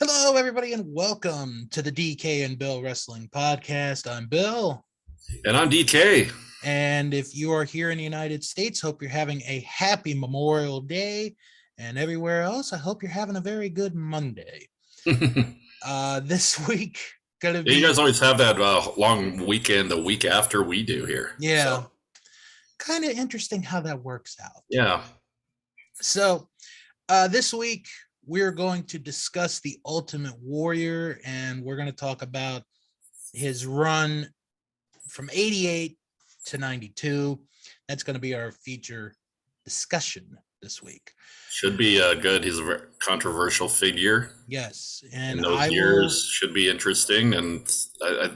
Hello, everybody, and welcome to the DK and Bill Wrestling Podcast. I'm Bill. And I'm DK. And if you are here in the United States, hope you're having a happy Memorial Day. And everywhere else, I hope you're having a very good Monday. This week, gonna be. You guys always have that long weekend the week after we do here. Yeah. So. Kind of interesting how that works out. Yeah. So this week, we're going to discuss the Ultimate Warrior, and we're going to talk about his run from 88 to 92. That's going to be our feature discussion this week. Should be good. He's a very controversial figure. Yes. And those years should be interesting. And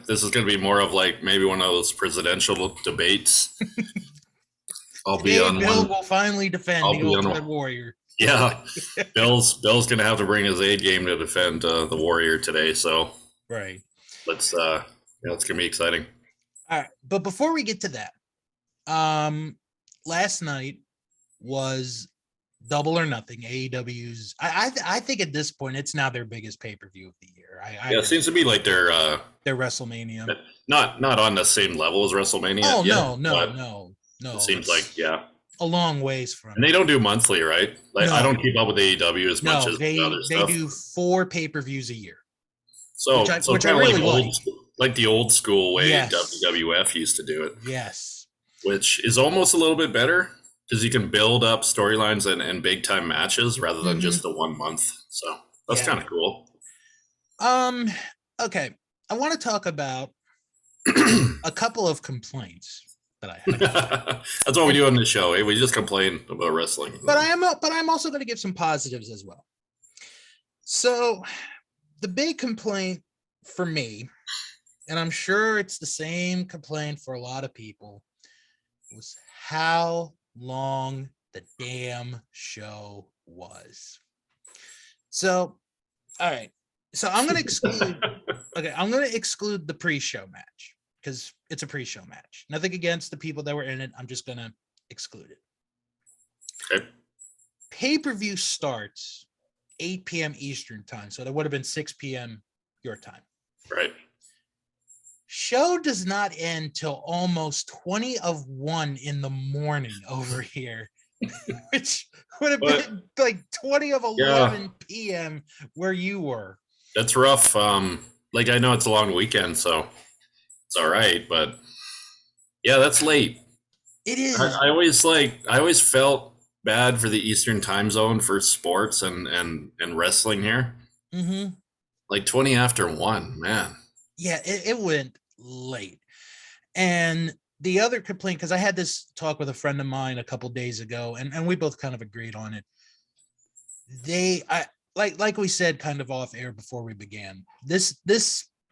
this is going to be more of like maybe one of those presidential debates. Bill will finally defend the Ultimate Warrior. Yeah, Bill's gonna have to bring his A game to defend the Warrior today. So right, it's gonna be exciting. All right, but before we get to that, last night was Double or Nothing. AEW's. I think at this point it's now their biggest pay-per-view of the year. It seems to be like their WrestleMania. Not on the same level as WrestleMania. Oh no. It seems like a long ways from. And they don't do monthly, right? Like I don't keep up with AEW as much as they other stuff. They do 4 pay-per-views a year. So which I really like the old school way yes. WWF used to do it. Yes. Which is almost a little bit better because you can build up storylines and big time matches rather than just the 1 month. So that's kind of cool. Okay. I want to talk about a couple of complaints that I have. That's what we do on the show. We just complain about wrestling. But I'm also going to give some positives as well. So the big complaint for me, and I'm sure it's the same complaint for a lot of people, was how long the damn show was. So, all right. So I'm going to exclude. I'm going to exclude the pre-show match because it's a pre-show match. Nothing against the people that were in it. I'm just going to exclude it. Okay. Pay-per-view starts 8 p.m. Eastern time. So that would have been 6 p.m. your time. Right. Show does not end till almost 20 of 1 in the morning over here, which would have been like 20 of 11 p.m. where you were. That's rough. Like I know it's a long weekend, so it's all right, but yeah, that's late. It is. I always felt bad for the Eastern time zone for sports and wrestling here. Mm-hmm. Like 20 after 1, man. Yeah, it went late. And the other complaint, because I had this talk with a friend of mine a couple days ago, and we both kind of agreed on it. Like we said kind of off air before we began, this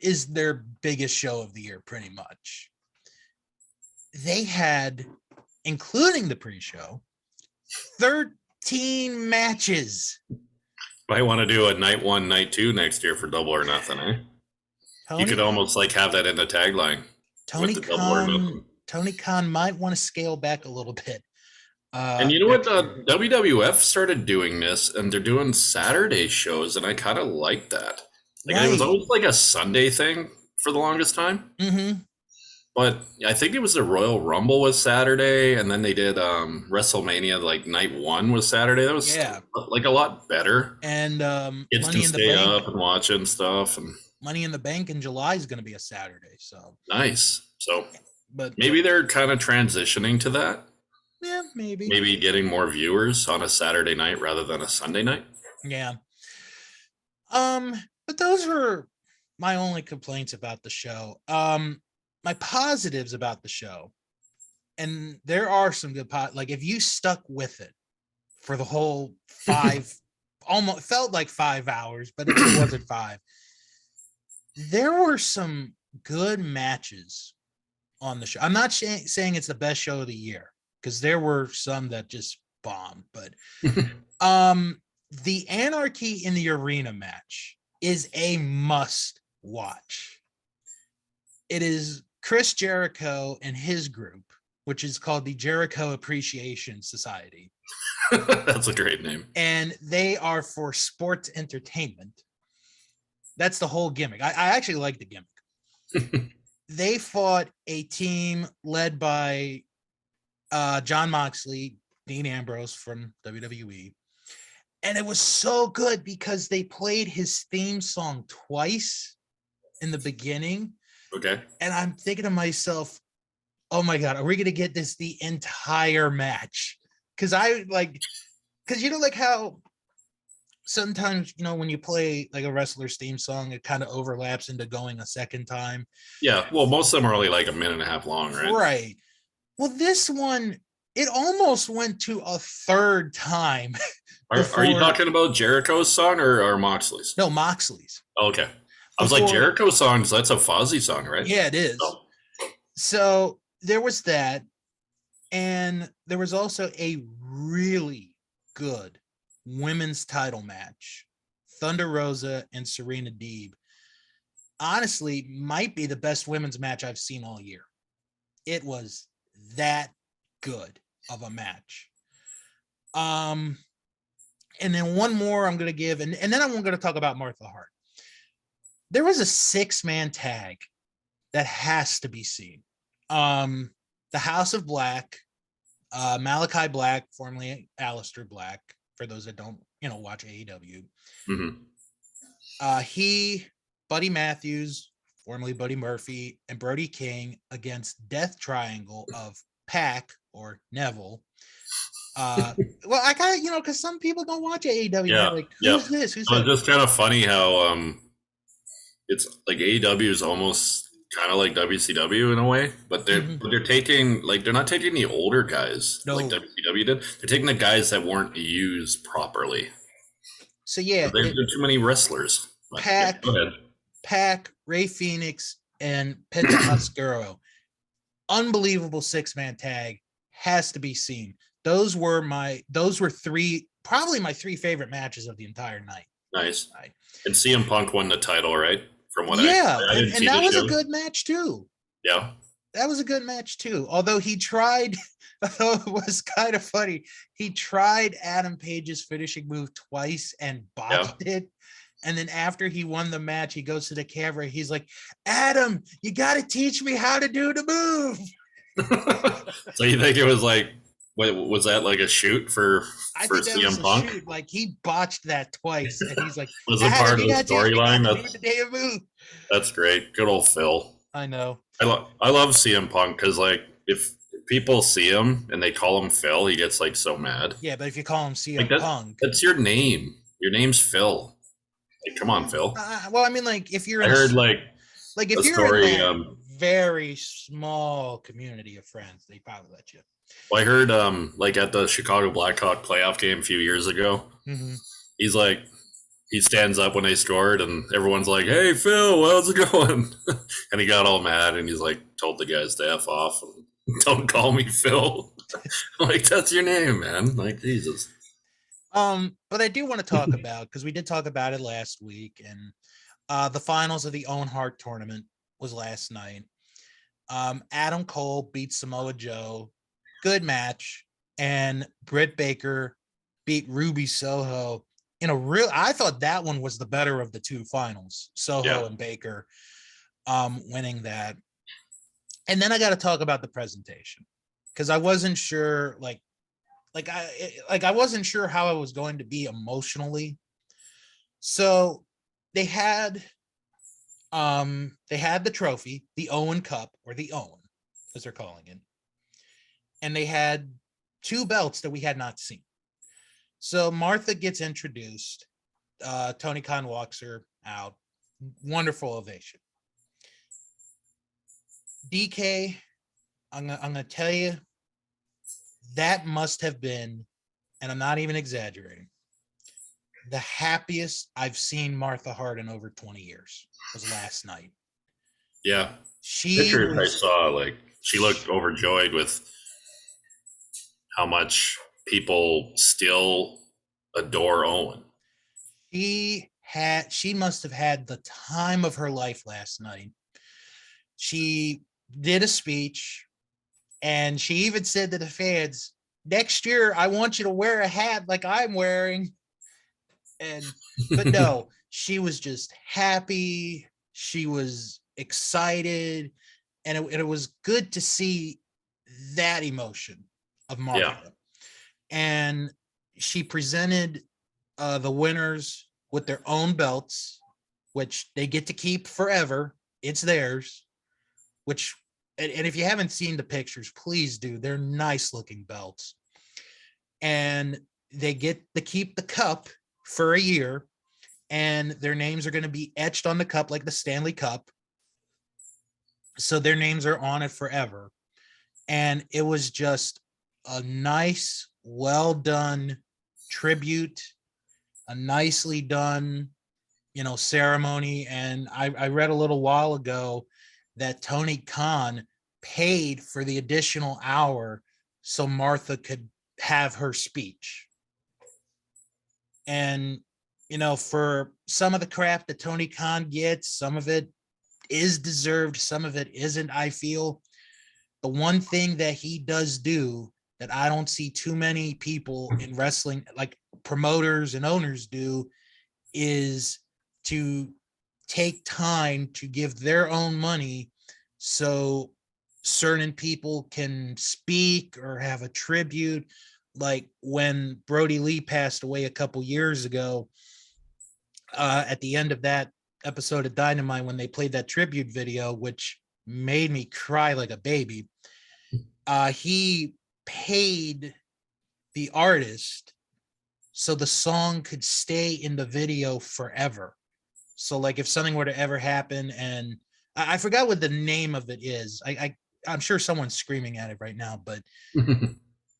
is their biggest show of the year, pretty much. They had, including the pre-show, 13 matches. Might want to do a night 1, night 2 next year for Double or Nothing, eh? You could almost like have that in the tagline. Tony Khan might want to scale back a little bit. And you know what? WWF started doing this, and they're doing Saturday shows, and I kind of like that. Like It was always like a Sunday thing for the longest time. Mm-hmm. But I think it was the Royal Rumble was Saturday, and then they did WrestleMania, like night 1 was Saturday. That was like a lot better. And kids can stay up and watching stuff. And Money in the Bank in July is going to be a Saturday. So nice. So but maybe they're kind of transitioning to that. Yeah, maybe. Maybe getting more viewers on a Saturday night rather than a Sunday night. Yeah. But those were my only complaints about the show. My positives about the show, and there are some good like if you stuck with it for the whole 5, almost felt like 5 hours, but it wasn't 5. There were some good matches on the show. I'm not saying it's the best show of the year because there were some that just bombed, but the Anarchy in the Arena match is a must watch. It is Chris Jericho and his group, which is called the Jericho Appreciation Society. That's a great name. And they are for sports entertainment. That's the whole gimmick. I actually like the gimmick. They fought a team led by John Moxley, Dean Ambrose from WWE. And it was so good because they played his theme song twice in the beginning. Okay. And I'm thinking to myself, oh my God, are we going to get this the entire match? Because you know, like how sometimes, you know, when you play like a wrestler's theme song, it kind of overlaps into going a second time. Yeah. Well, most of them are only like a minute and a half long, right? Right. Well, this one, it almost went to a third time. Are you talking about Jericho's song or Moxley's? No, Moxley's. Oh, okay. I was like, Jericho's songs, that's a Fozzy song, right? Yeah, it is. Oh. So there was that. And there was also a really good women's title match. Thunder Rosa and Serena Deeb. Honestly, might be the best women's match I've seen all year. It was that good of a match. And then one more I'm going to give, and then I'm going to talk about Martha Hart. There was a 6-man tag that has to be seen. The House of Black, Malachi Black, formerly Aleister Black, for those that don't, watch AEW. Mm-hmm. He, Buddy Matthews, formerly Buddy Murphy, and Brody King against Death Triangle of Pac or Neville. Well, I kind of, because some people don't watch AEW. Yeah, like, who's this? Who's so that? It's just kind of funny how it's like AEW is almost kind of like WCW in a way, but they're taking, like, they're not taking the older guys like WCW did. They're taking the guys that weren't used properly. So yeah, there's too many wrestlers. Pac, Ray Phoenix, and Penta Oscuro. Unbelievable 6-man tag, has to be seen. Those were probably my 3 favorite matches of the entire night. Nice. And CM Punk won the title, right? From what and that was a good match too. Yeah. That was a good match too. Although he tried, it was kind of funny. He tried Adam Page's finishing move twice and botched it. And then after he won the match, he goes to the camera. He's like, Adam, you got to teach me how to do the move. So you think it was like, was that like a shoot for CM Punk? Shoot. Like, he botched that twice, and he's like, was it part of the storyline? That's great. Good old Phil. I know. I love CM Punk because, like, if people see him and they call him Phil, he gets like so mad. Yeah, but if you call him CM Punk, that's your name. Your name's Phil. Like, come on, Phil. Well, I mean, like, if you're I heard if you're in that very small community of friends, they probably let you. Well, I heard like at the Chicago Blackhawk playoff game a few years ago, he's like, he stands up when they scored and everyone's like, hey, Phil, how's it going? And he got all mad and he's like, told the guys to F off. And, don't call me Phil. Like, that's your name, man. Like, Jesus. But I do want to talk about, because we did talk about it last week, and the finals of the Owen Hart tournament was last night. Adam Cole beat Samoa Joe. Good match. And Britt Baker beat Ruby Soho in I thought that one was the better of the 2 finals. Soho and Baker winning that. And then I got to talk about the presentation, because I wasn't sure, I wasn't sure how I was going to be emotionally. So they had the trophy, the Owen Cup, or the Owen, as they're calling it. And they had 2 belts that we had not seen. So Martha gets introduced. Tony Khan walks her out. Wonderful ovation. DK, I'm going to tell you, that must have been, and I'm not even exaggerating, the happiest I've seen Martha Hart in over 20 years was last night. Yeah. Pictures I saw, like, she looked overjoyed with how much people still adore Owen. She must have had the time of her life last night. She did a speech, and she even said to the fans, next year, I want you to wear a hat like I'm wearing. But no, she was just happy. She was excited. And it was good to see that emotion of Martha. Yeah. And she presented the winners with their own belts, which they get to keep forever. It's theirs, which, and if you haven't seen the pictures, please do. They're nice looking belts. And they get to keep the cup for a year, and their names are going to be etched on the cup like the Stanley Cup. So their names are on it forever. And it was just a nice, well done tribute, a nicely done, ceremony. And I read a little while ago that Tony Khan paid for the additional hour so Martha could have her speech. And, for some of the crap that Tony Khan gets, some of it is deserved, some of it isn't, I feel. The one thing that he does do that I don't see too many people in wrestling, like promoters and owners, do, is to take time to give their own money so certain people can speak or have a tribute. Like when Brody Lee passed away a couple years ago, at the end of that episode of Dynamite, when they played that tribute video, which made me cry like a baby, he paid the artist so the song could stay in the video forever. So like if something were to ever happen, and I forgot what the name of it is. I'm sure someone's screaming at it right now, but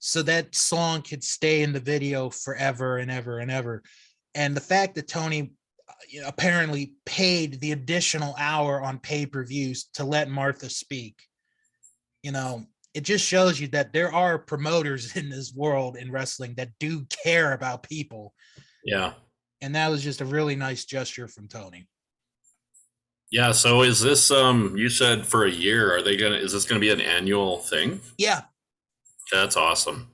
so that song could stay in the video forever and ever and ever. And the fact that Tony apparently paid the additional hour on pay-per-views to let Martha speak, it just shows you that there are promoters in this world in wrestling that do care about people. Yeah. And that was just a really nice gesture from Tony. Yeah. So is this, you said for a year, is this going to be an annual thing? Yeah. That's awesome.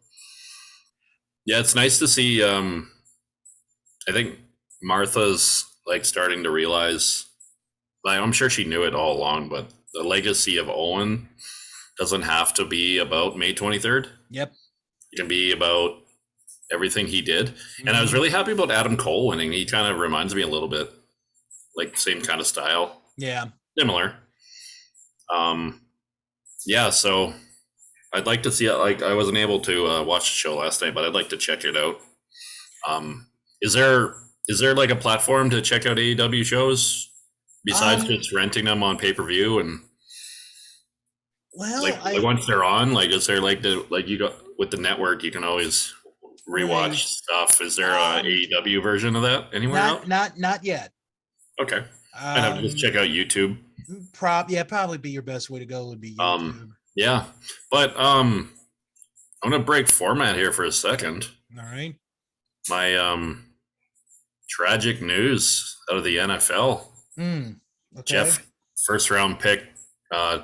Yeah. It's nice to see, I think Martha's like starting to realize, like, I'm sure she knew it all along, but the legacy of Owen doesn't have to be about May 23rd. Yep. It can be about everything he did. Mm-hmm. And I was really happy about Adam Cole winning. He kind of reminds me a little bit like same kind of style. Yeah. Similar. Yeah, so I'd like to see it. Like, I wasn't able to watch the show last night, but I'd like to check it out. Is there like a platform to check out AEW shows besides just renting them on pay-per-view? And well, like once they're on, like, is there like you got with the network, you can always rewatch stuff. Is there a AEW version of that anywhere else? Not yet. Okay. I'd have to just check out YouTube. Probably be your best way to go would be YouTube. Yeah. But I'm gonna break format here for a second. All right. My tragic news out of the NFL. Okay. Jeff, first round pick,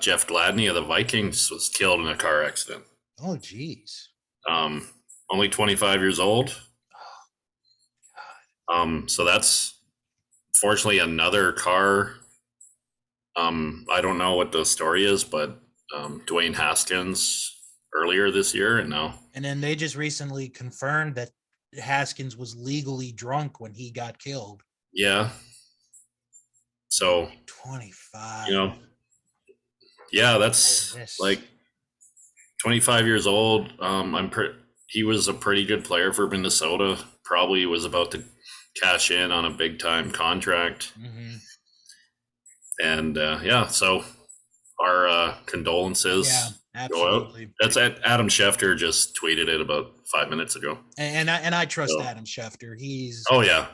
Jeff Gladney of the Vikings was killed in a car accident. Oh, geez. Only 25 years old. Oh, God. So that's fortunately another car. I don't know what the story is, but Dwayne Haskins earlier this year, and then they just recently confirmed that Haskins was legally drunk when he got killed. Yeah. So 25. Yeah, that's like 25 years old. He was a pretty good player for Minnesota. Probably was about to cash in on a big time contract. Mm-hmm. And so our condolences. Yeah, absolutely. That's Adam Schefter just tweeted it about 5 minutes ago. And I trust Adam Schefter. He's yeah.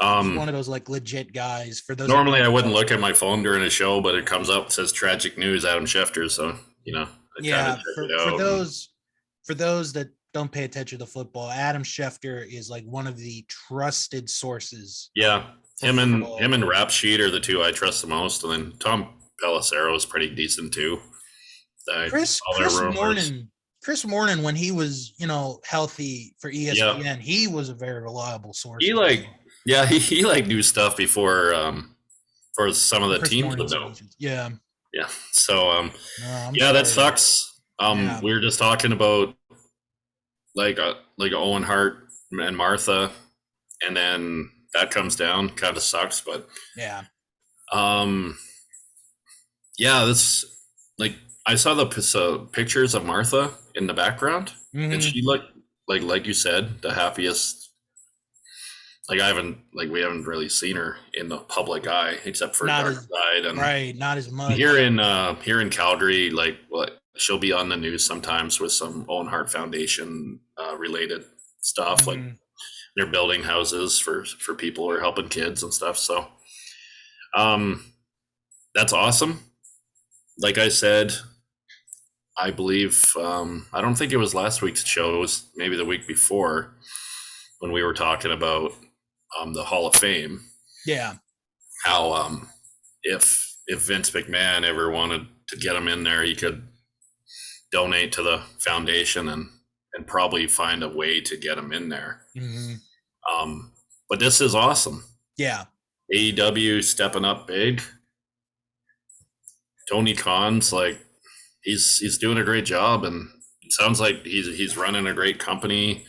He's one of those like legit guys. For those normally I wouldn't look at my phone during a show, but it comes up, it says tragic news, Adam Schefter. So for those that don't pay attention to football, Adam Schefter is like one of the trusted sources. Yeah, him and Rap Sheet are the two I trust the most, and then Tom Pelissero is pretty decent too. Chris Mourning, when he was healthy for ESPN, he was a very reliable source. Yeah, he like knew stuff before for some of the Chris teams would Morning's know. allegiance. Yeah. Yeah. So No, I'm yeah, that sorry. sucks. Yeah. We were just talking about like Owen Hart and Martha, and then that comes down. Kind of sucks, but Yeah. um, yeah, this like I saw the pictures of Martha in the background, and Mm-hmm. she looked like you said, the happiest. Like we haven't really seen her in the public eye except for Not Dark as Side, and right. Not as here much. in Calgary, like what she'll be on the news sometimes with some Owen Hart Foundation related stuff, like Mm-hmm. they're building houses for people or helping kids and stuff. So um, that's awesome. Like I said, I believe I don't think it was last week's show. It was maybe the week before when we were talking about the Hall of Fame. Yeah. How if Vince McMahon ever wanted to get him in there, he could donate to the foundation and probably find a way to get him in there. Mm-hmm. But this is awesome. Yeah. AEW stepping up big. Tony Khan's like he's doing a great job, and it sounds like he's running a great company.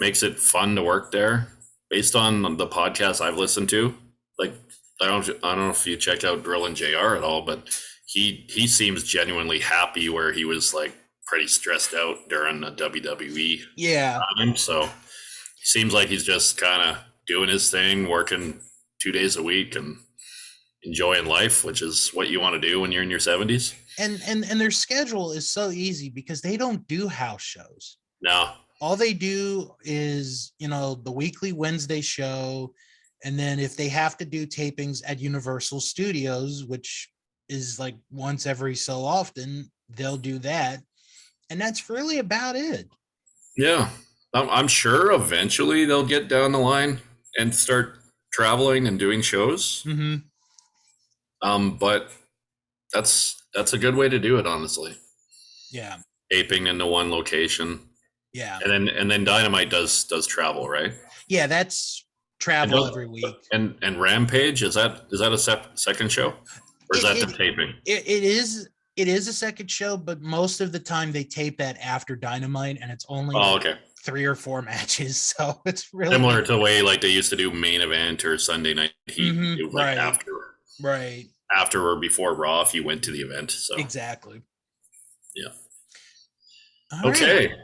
Makes it fun to work there. Based on the podcast I've listened to, like I don't know if you checked out Drill and JR at all, but he seems genuinely happy where he was like pretty stressed out during the WWE Yeah. time. So he seems like he's just kind of doing his thing, working 2 days a week and enjoying life, which is what you want to do when you're in your 70s. And their schedule is so easy because they don't do house shows. No. All they do is, the weekly Wednesday show. And then if they have to do tapings at Universal Studios, which is like once every so often, they'll do that. And that's really about it. Yeah. I'm sure eventually they'll get down the line and start traveling and doing shows. Mm-hmm. But that's a good way to do it, honestly. Yeah. Aping into one location. Yeah. And then Dynamite does travel, right? Yeah, that's travel every week. And Rampage, is that a second show? Or is that the taping? It is a second show, but most of the time they tape that after Dynamite, and it's only 3 or 4 matches. So it's really similar to the way like they used to do Main Event or Sunday Night Heat. Mm-hmm. It was like after or before Raw if you went to the event. So exactly. Yeah. All okay. Right.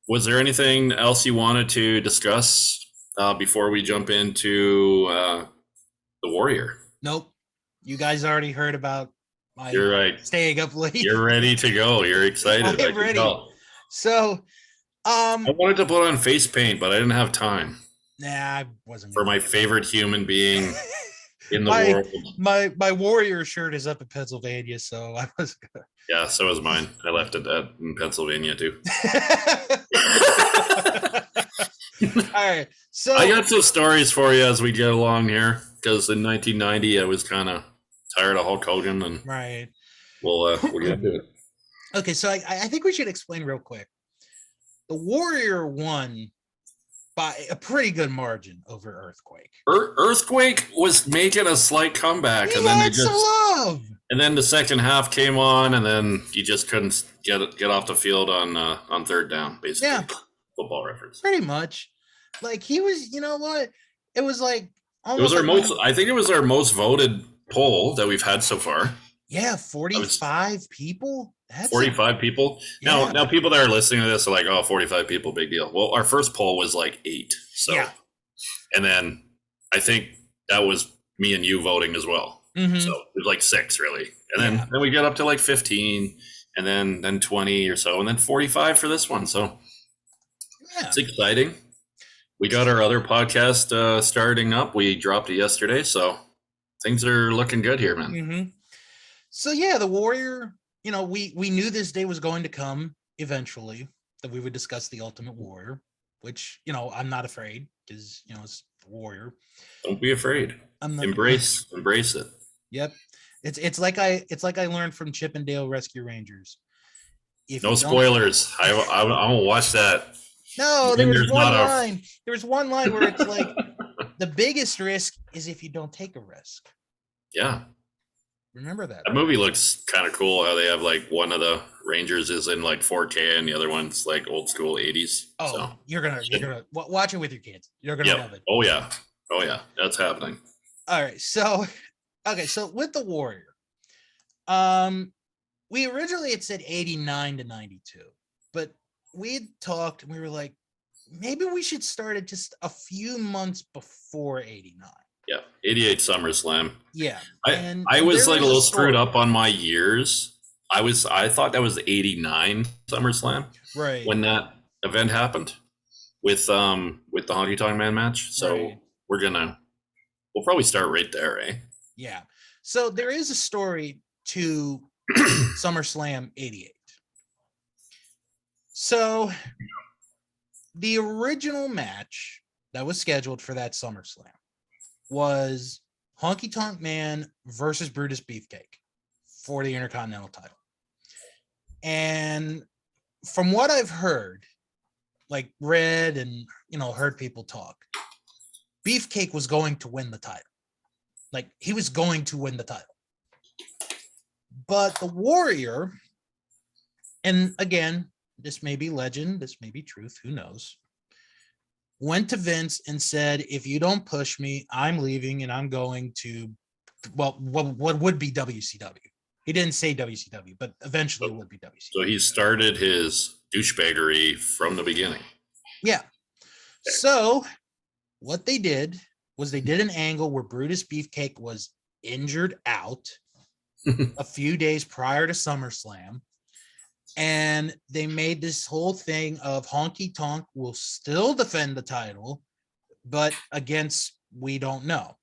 Was there anything else you wanted to discuss before we jump into the Warrior? Nope. You guys already heard about my You're right. Staying up late. You're ready to go. You're excited. I'm ready. So I wanted to put on face paint, but I didn't have time. Nah, I wasn't. For my favorite human being in the world. My Warrior shirt is up in Pennsylvania, so I was good. Yeah, so is mine. I left it in Pennsylvania too. All right. So I got some stories for you as we get along here, because in 1990 I was kind of tired of Hulk Hogan, and right. We'll get into it. Okay, so I think we should explain real quick. The Warrior won by a pretty good margin over Earthquake. Earthquake was making a slight comeback, and then love. And then the second half came on, and then you just couldn't get off the field on third down, basically. Yeah. Football reference. Pretty much. Like he was, you know what? It was like almost. It was our most. I think it was our most voted poll that we've had so far. Yeah, 45 people. That's 45 people. Yeah. Now people that are listening to this are like, oh, 45 people, big deal. Well, our first poll was like 8. So, yeah. And then I think that was me and you voting as well. Mm-hmm. So it was like 6 really. And then we get up to like 15 and then 20 or so, and then 45 for this one. So it's exciting. We got our other podcast starting up. We dropped it yesterday. So things are looking good here, man. Mm-hmm. So yeah, the Warrior, we knew this day was going to come eventually, that we would discuss the Ultimate Warrior, which, I'm not afraid because, it's the Warrior. Don't be afraid. Embrace it. Yep. It's like I learned from Chip and Dale Rescue Rangers. No spoilers. I won't watch that. No, then there was there's one not a- line. There was one line where it's like the biggest risk is if you don't take a risk. Yeah. Remember that. That movie looks kind of cool. How they have like one of the Rangers is in like 4K and the other one's like old school 80s. Oh, so. you're gonna watch it with your kids. You're gonna Yep. love it. Oh yeah, that's happening. All right, so with the Warrior, we originally had said 89 to 92, but we had talked and we were like, maybe we should start it just a few months before 89. Yeah, 88 SummerSlam. Yeah, I was like a little screwed up on my years. I thought that was 89 SummerSlam, right, when that event happened with the Honky Tonk Man match. So right. we'll probably start right there, eh? Yeah. So there is a story to SummerSlam 88. So the original match that was scheduled for that SummerSlam was Honky Tonk Man versus Brutus Beefcake for the Intercontinental title. And from what I've heard, like read and, heard people talk, Beefcake was going to win the title. Like he was going to win the title. But the Warrior, and again, this may be legend, this may be truth, who knows, went to Vince and said, if you don't push me, I'm leaving and I'm going to, what would be WCW. He didn't say WCW, but eventually it would be WCW. So he started his douchebaggery from the beginning. Yeah. So what they did was they did an angle where Brutus Beefcake was injured out a few days prior to SummerSlam. And they made this whole thing of Honky Tonk will still defend the title, but against, we don't know.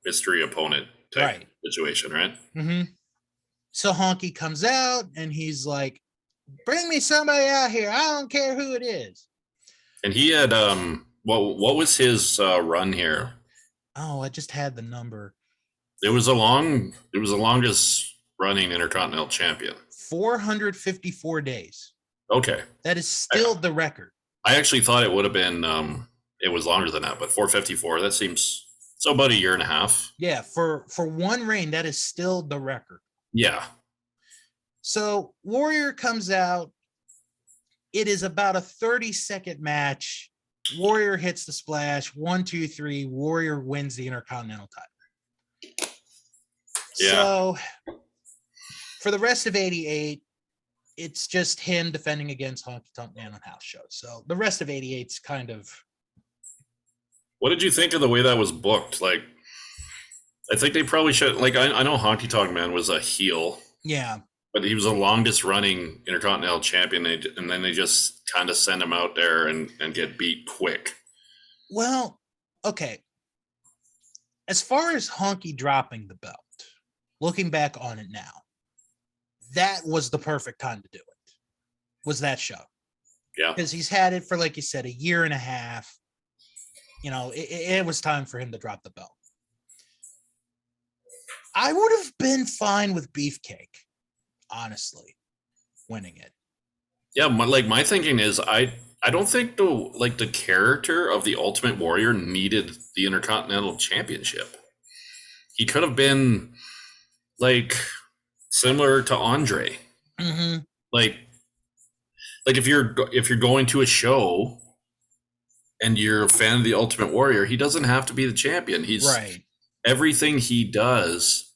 Mystery opponent type situation, right? Mm-hmm. So Honky comes out and he's like, bring me somebody out here. I don't care who it is. And he had, what was his run here? Oh, I just had the number. It was the longest running Intercontinental Champion. 454 days. Okay. That is still the record. I actually thought it would have been, it was longer than that, but 454, that seems, so about a year and a half. Yeah, for one reign, that is still the record. Yeah. So Warrior comes out. It is about a 30-second match. Warrior hits the splash. 1, 2, 3. Warrior wins the Intercontinental title. Yeah. So for the rest of 88, it's just him defending against Honky Tonk Man on house shows. So the rest of 88's kind of. What did you think of the way that was booked? Like, I think they probably should. Like, I know Honky Tonk Man was a heel. Yeah. But he was the longest running Intercontinental Champion, and then they just kind of send him out there and get beat quick. Well, okay. As far as Honky dropping the belt, looking back on it now, that was the perfect time to do it, was that show. Yeah. Because he's had it for, like you said, a year and a half. It was time for him to drop the belt. I would have been fine with Beefcake, honestly, winning it. Yeah, my thinking is I don't think the character of the Ultimate Warrior needed the Intercontinental Championship. He could have been like similar to Andre. Mm-hmm. Like if you're going to a show and you're a fan of the Ultimate Warrior, he doesn't have to be the champion. He's right. Everything he does,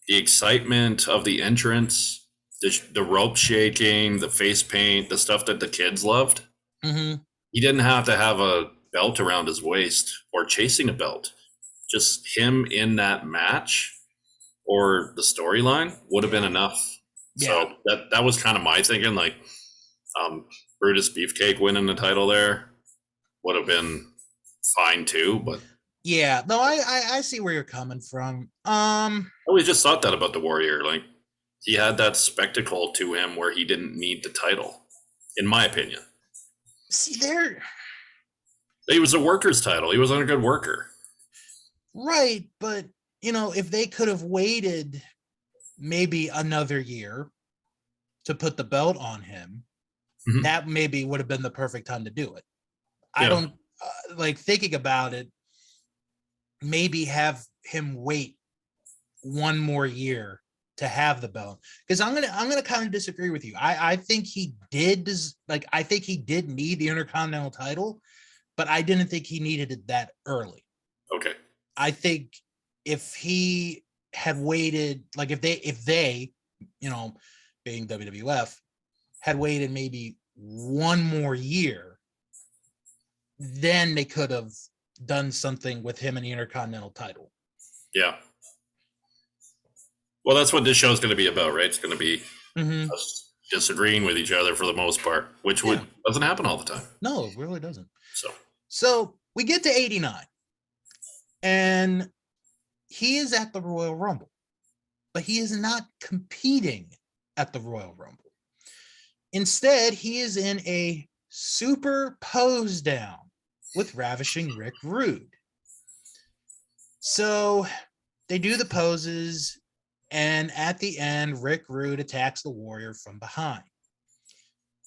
the excitement of the entrance, the rope shaking, the face paint, the stuff that the kids loved. Mm-hmm. He didn't have to have a belt around his waist or chasing a belt. Just him in that match or the storyline would have been enough. Yeah. So that was kind of my thinking. Like, Brutus Beefcake winning the title there would have been fine too, but yeah, no, I see where you're coming from. I always just thought that about the Warrior. Like, he had that spectacle to him where he didn't need the title, in my opinion. See, he was a worker's title. He wasn't a good worker. Right, but if they could have waited maybe another year to put the belt on him, mm-hmm. that maybe would have been the perfect time to do it. I don't like thinking about it. Maybe have him wait one more year to have the belt, because I'm gonna kind of disagree with you. I think he did I think he did need the Intercontinental title, but I didn't think he needed it that early. Okay. I think if he had waited, like if they, being WWF, had waited maybe one more year, then they could have done something with him in the Intercontinental title. Yeah. Well, that's what this show is going to be about, right? It's going to be us disagreeing with each other for the most part, which doesn't happen all the time. No, it really doesn't. So we get to 89, and he is at the Royal Rumble, but he is not competing at the Royal Rumble. Instead, he is in a super pose down with Ravishing Rick Rude. So they do the poses, and at the end, Rick Rude attacks the Warrior from behind.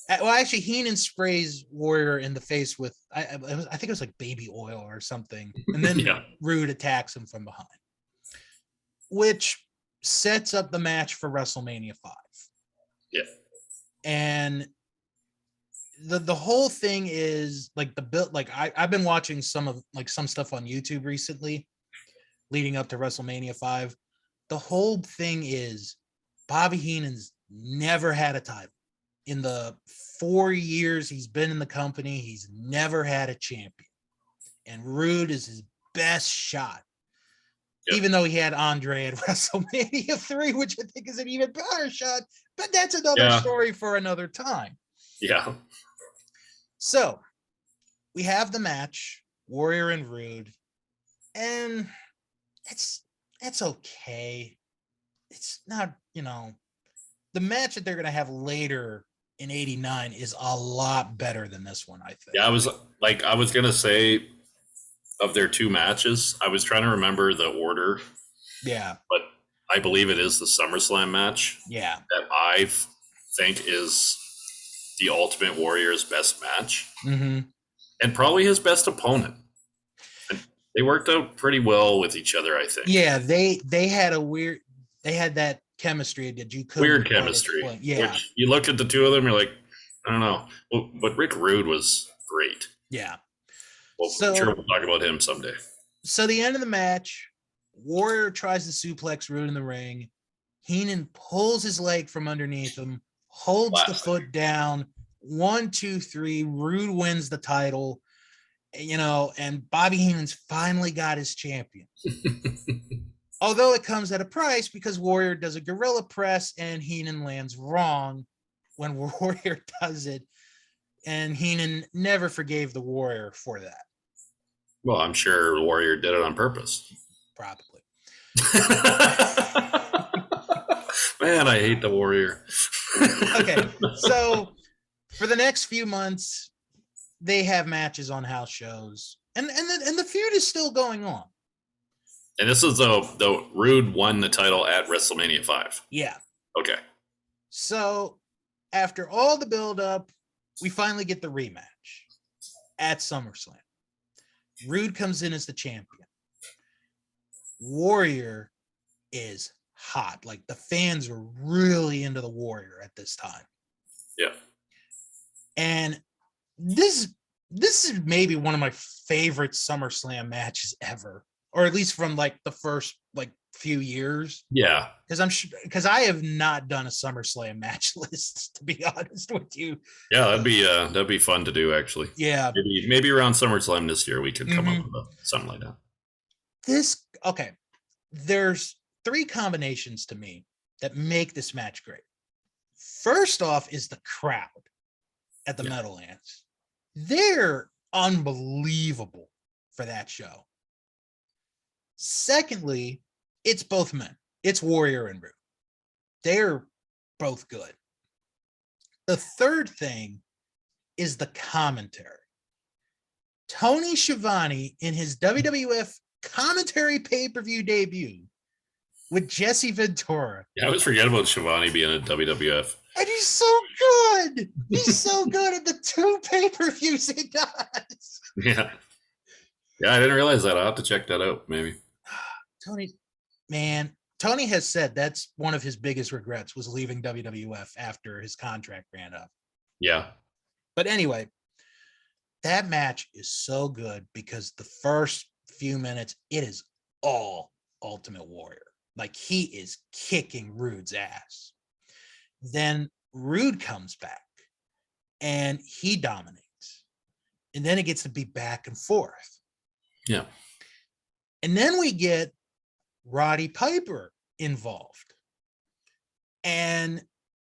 Well, actually, Heenan sprays Warrior in the face with, I think it was like baby oil or something, and then Rude attacks him from behind, which sets up the match for WrestleMania 5. Yeah. And the whole thing is like the build, like I've been watching some stuff on YouTube recently leading up to WrestleMania 5. The whole thing is Bobby Heenan's never had a title. In the 4 years he's been in the company, he's never had a champion. And Rude is his best shot. Yep. Even though he had Andre at WrestleMania 3, which I think is an even better shot, but that's another story for another time. Yeah. So we have the match, Warrior and Rude, and it's okay. It's not, the match that they're going to have later in 89 is a lot better than this one, I think. Yeah, I was going to say, of their two matches, I was trying to remember the order. Yeah. But I believe it is the SummerSlam match. Yeah. That I think is the Ultimate Warrior's best match. Mm-hmm. And probably his best opponent. And they worked out pretty well with each other, I think. Yeah, they had that chemistry that you couldn't. Weird chemistry. Yeah. Which you look at the two of them, you're like, I don't know. But Rick Rude was great. Yeah. Well, I'm sure we'll talk about him someday. So the end of the match, Warrior tries to suplex Rude in the ring. Heenan pulls his leg from underneath him, holds the foot down. 1, 2, 3. Rude wins the title. And Bobby Heenan's finally got his champion. Although it comes at a price, because Warrior does a gorilla press and Heenan lands wrong when Warrior does it. And Heenan never forgave the Warrior for that. Well, I'm sure Warrior did it on purpose. Probably. Man, I hate the Warrior. Okay, so for the next few months, they have matches on house shows, and the feud is still going on. And this is the Rude won the title at WrestleMania 5. Yeah. Okay. So after all the build-up, we finally get the rematch at SummerSlam. Rude comes in as the champion. Warrior is hot. Like, the fans are really into the Warrior at this time. Yeah. And this is maybe one of my favorite SummerSlam matches ever, or at least from like the first few years. Yeah. Because I have not done a SummerSlam match list, to be honest with you. Yeah, that'd be fun to do, actually. Yeah. Maybe around SummerSlam this year we could come up with something like that. There's 3 combinations to me that make this match great. First off is the crowd at the Meadowlands. They're unbelievable for that show. Secondly, it's both men. It's Warrior and Rude. They're both good. The third thing is the commentary. Tony Schiavone in his WWF commentary pay-per-view debut with Jesse Ventura. Yeah, I always forget about Schiavone being at WWF. And he's so good. He's so good at the 2 pay-per-views he does. Yeah. Yeah, I didn't realize that. I'll have to check that out, maybe. Tony, man, Tony has said that's one of his biggest regrets was leaving WWF after his contract ran up. Yeah. But anyway, that match is so good because the first few minutes, it is all Ultimate Warrior. Like he is kicking Rude's ass. Then Rude comes back and he dominates. And then it gets to be back and forth. Yeah. And then we get Roddy Piper involved. And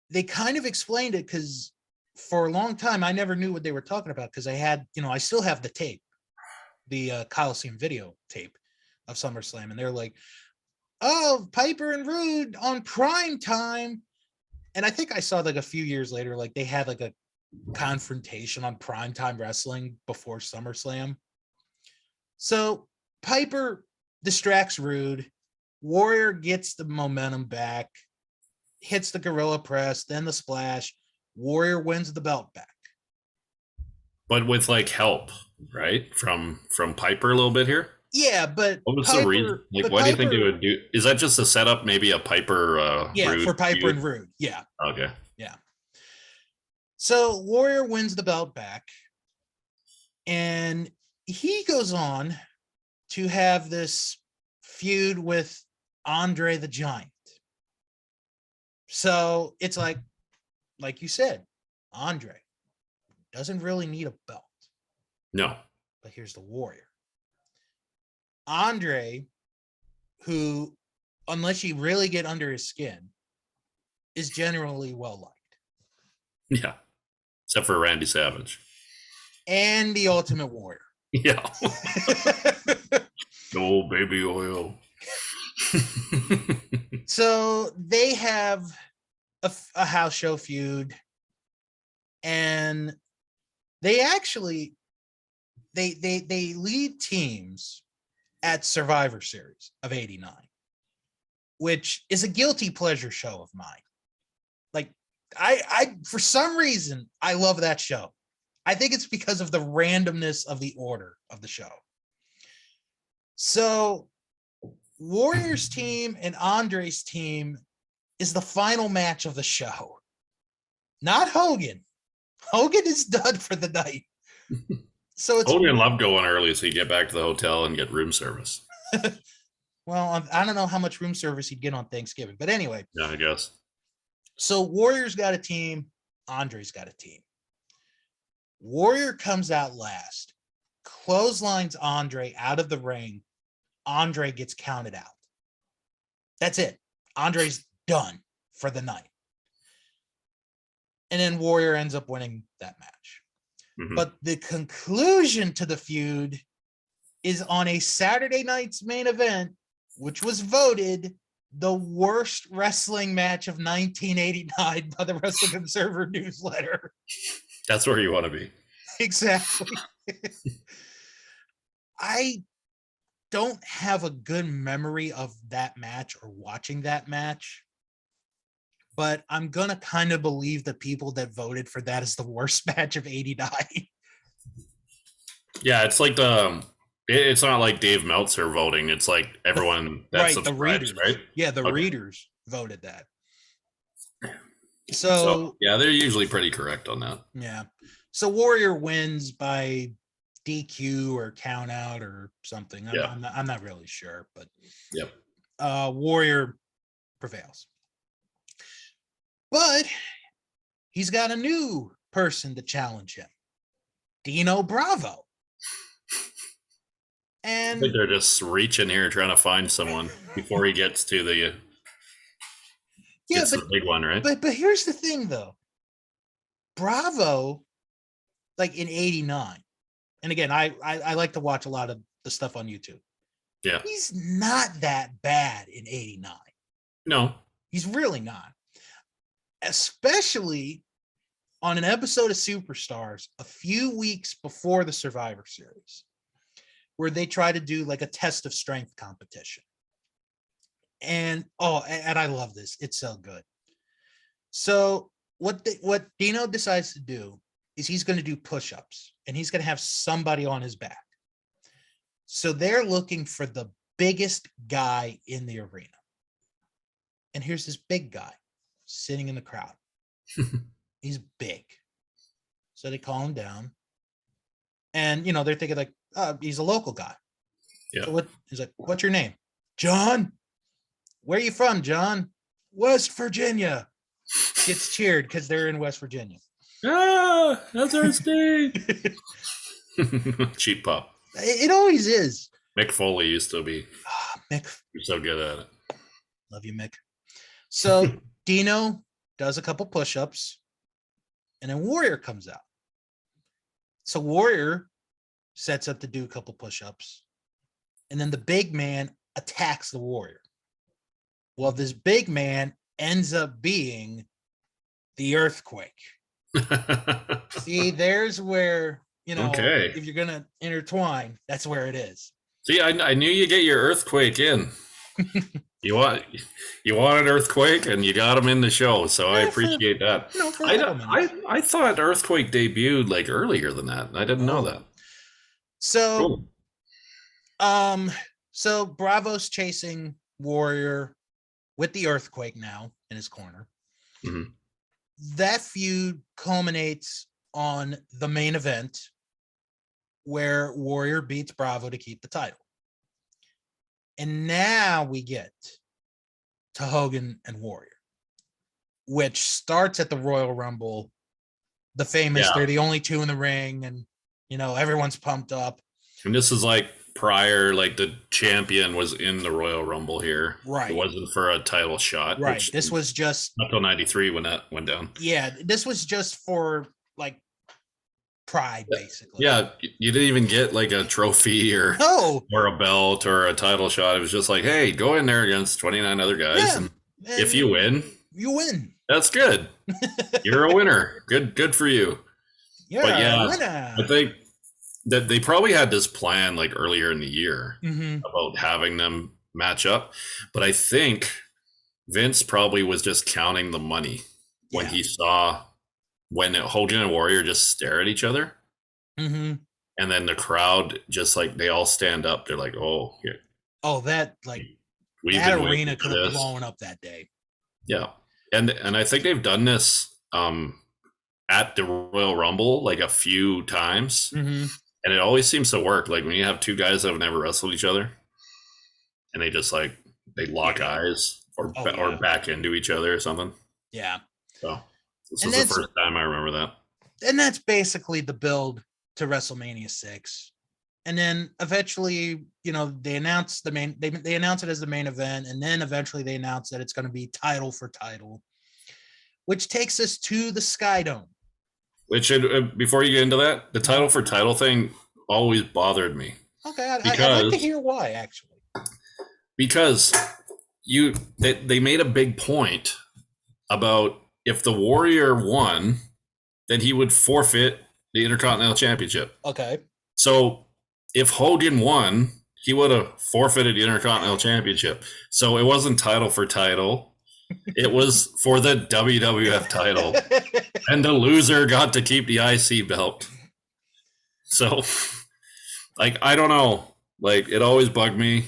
they kind of explained it because for a long time, I never knew what they were talking about because I still have the tape, the Coliseum video tape of SummerSlam. And they're like, oh, Piper and Rude on prime time. And I think I saw like a few years later, like they had like a confrontation on primetime wrestling before SummerSlam. So Piper distracts Rude. Warrior gets the momentum back, hits the gorilla press, then the splash. Warrior wins the belt back. But with like help, right? From Piper a little bit here. Yeah, but what was the reason? Like, why do you think they would do? Is that just a setup? Maybe a Piper? Yeah, Rude for Piper feud? and Rude. Yeah. Okay. Yeah. So Warrior wins the belt back, and he goes on to have this feud with Andre the Giant. So it's like you said, Andre doesn't really need a belt. No. But here's the Warrior. Andre, who, unless you really get under his skin, is generally well liked. Yeah. Except for Randy Savage. And the Ultimate Warrior. Yeah. Oh, baby oil. So they have a house show feud, and they actually they lead teams at Survivor Series of '89, which is a guilty pleasure show of mine. Like I for some reason I love that show. I think it's because of the randomness of the order of the show. So Warrior's team and Andre's team is the final match of the show. Not Hogan. Hogan is done for the night. So it's Hogan loved going early so he'd get back to the hotel and get room service. Well, I don't know how much room service he'd get on Thanksgiving, but anyway. Yeah, I guess. So Warrior's got a team. Andre's got a team. Warrior comes out last, clotheslines Andre out of the ring. Andre gets counted out. That's it. Andre's done for the night. And then Warrior ends up winning that match. Mm-hmm. But the conclusion to the feud is on a Saturday night's main event, which was voted the worst wrestling match of 1989 by the Wrestling Observer newsletter. That's where you want to be. Exactly. I don't have a good memory of that match or watching that match, but I'm going to kind of believe the people that voted for that is the worst match of '89. Yeah, it's like it's not like Dave Meltzer voting. It's like everyone that right, the readers, right? Yeah, the readers voted that. So yeah, they're usually pretty correct on that. Yeah. So Warrior wins by DQ or count out or something. I'm not really sure, but yep. Warrior prevails. But he's got a new person to challenge him, Dino Bravo. And I think they're just reaching here trying to find someone before he gets to the the big one, right? But here's the thing, though. Bravo, like in '89, and again, I like to watch a lot of the stuff on YouTube. Yeah, he's not that bad in '89. No, he's really not. Especially on an episode of Superstars a few weeks before the Survivor Series, where they try to do like a test of strength competition. And I love this. It's so good. So what Dino decides to do is he's going to do push-ups and he's going to have somebody on his back. So they're looking for the biggest guy in the arena. And here's this big guy sitting in the crowd. He's big. So they call him down. And, they're thinking like, he's a local guy. Yeah. So he's like, what's your name? John. Where are you from, John? West Virginia. Gets cheered because they're in West Virginia. Ah, that's our state. Cheap pop. It always is. Mick Foley used to be. Mick. You're so good at it. Love you, Mick. So Dino does a couple push-ups, and then Warrior comes out. So Warrior sets up to do a couple push-ups, and then the big man attacks the Warrior. Well, this big man ends up being the Earthquake. See, there's where, okay. If you're going to intertwine, that's where it is. See, I knew you get your Earthquake in. You want an Earthquake, and you got him in the show, so I appreciate that. I thought Earthquake debuted like earlier than that. I didn't know that. So, cool. So Bravo's chasing Warrior with the Earthquake now in his corner. Mm-hmm. That feud culminates on the main event where Warrior beats Bravo to keep the title. And now we get to Hogan and Warrior, which starts at the Royal Rumble. The famous, they're the only two in the ring, and, everyone's pumped up. And this is like prior, like the champion was in the Royal Rumble here. Right. It wasn't for a title shot. Right. This was just until 93 when that went down. Yeah. This was just for like pride, basically. Yeah. You didn't even get like a trophy or a belt or a title shot. It was just like, hey, go in there against 29 other guys. Yeah. And if you win, you win. That's good. You're a winner. Good for you. You're a winner. I think that they probably had this plan like earlier in the year about having them match up. But I think Vince probably was just counting the money when he saw when Hogan and Warrior just stare at each other. Mm-hmm. And then the crowd just like, they all stand up. They're like, oh, here. Oh, that arena could have blown up that day. Yeah. And I think they've done this at the Royal Rumble like a few times. Mm-hmm. And it always seems to work. Like when you have two guys that have never wrestled each other and they just like, they lock eyes or back into each other or something. Yeah. So this is the first time I remember that. And that's basically the build to WrestleMania 6. And then eventually, they announce they announce it as the main event. And then eventually they announce that it's going to be title for title, which takes us to the Sky Dome. Which, before you get into that, the title for title thing always bothered me. Okay, I'd like to hear why, actually. Because they made a big point about if the Warrior won, then he would forfeit the Intercontinental Championship. Okay. So if Hogan won, he would have forfeited the Intercontinental Championship. So it wasn't title for title. It was for the WWF title. And the loser got to keep the IC belt. So, like, I don't know. Like, it always bugged me.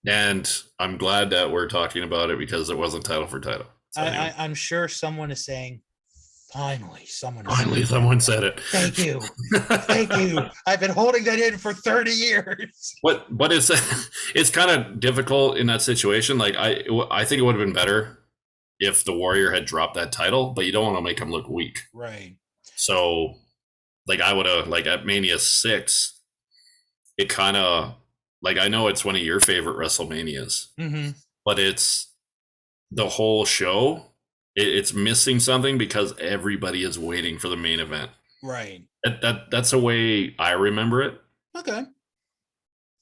And I'm glad that we're talking about it because it wasn't title for title. So anyway. I'm sure someone is saying, finally someone said it. Thank you. Thank you. I've been holding that in for 30 years. But it's kind of difficult in that situation. Like I think it would have been better if the Warrior had dropped that title, but you don't want to make him look weak. Right. So like I would have, like at Mania 6, it kind of like, I know it's one of your favorite WrestleManias, but it's the whole show. It's missing something because everybody is waiting for the main event. Right. That's the way I remember it. Okay.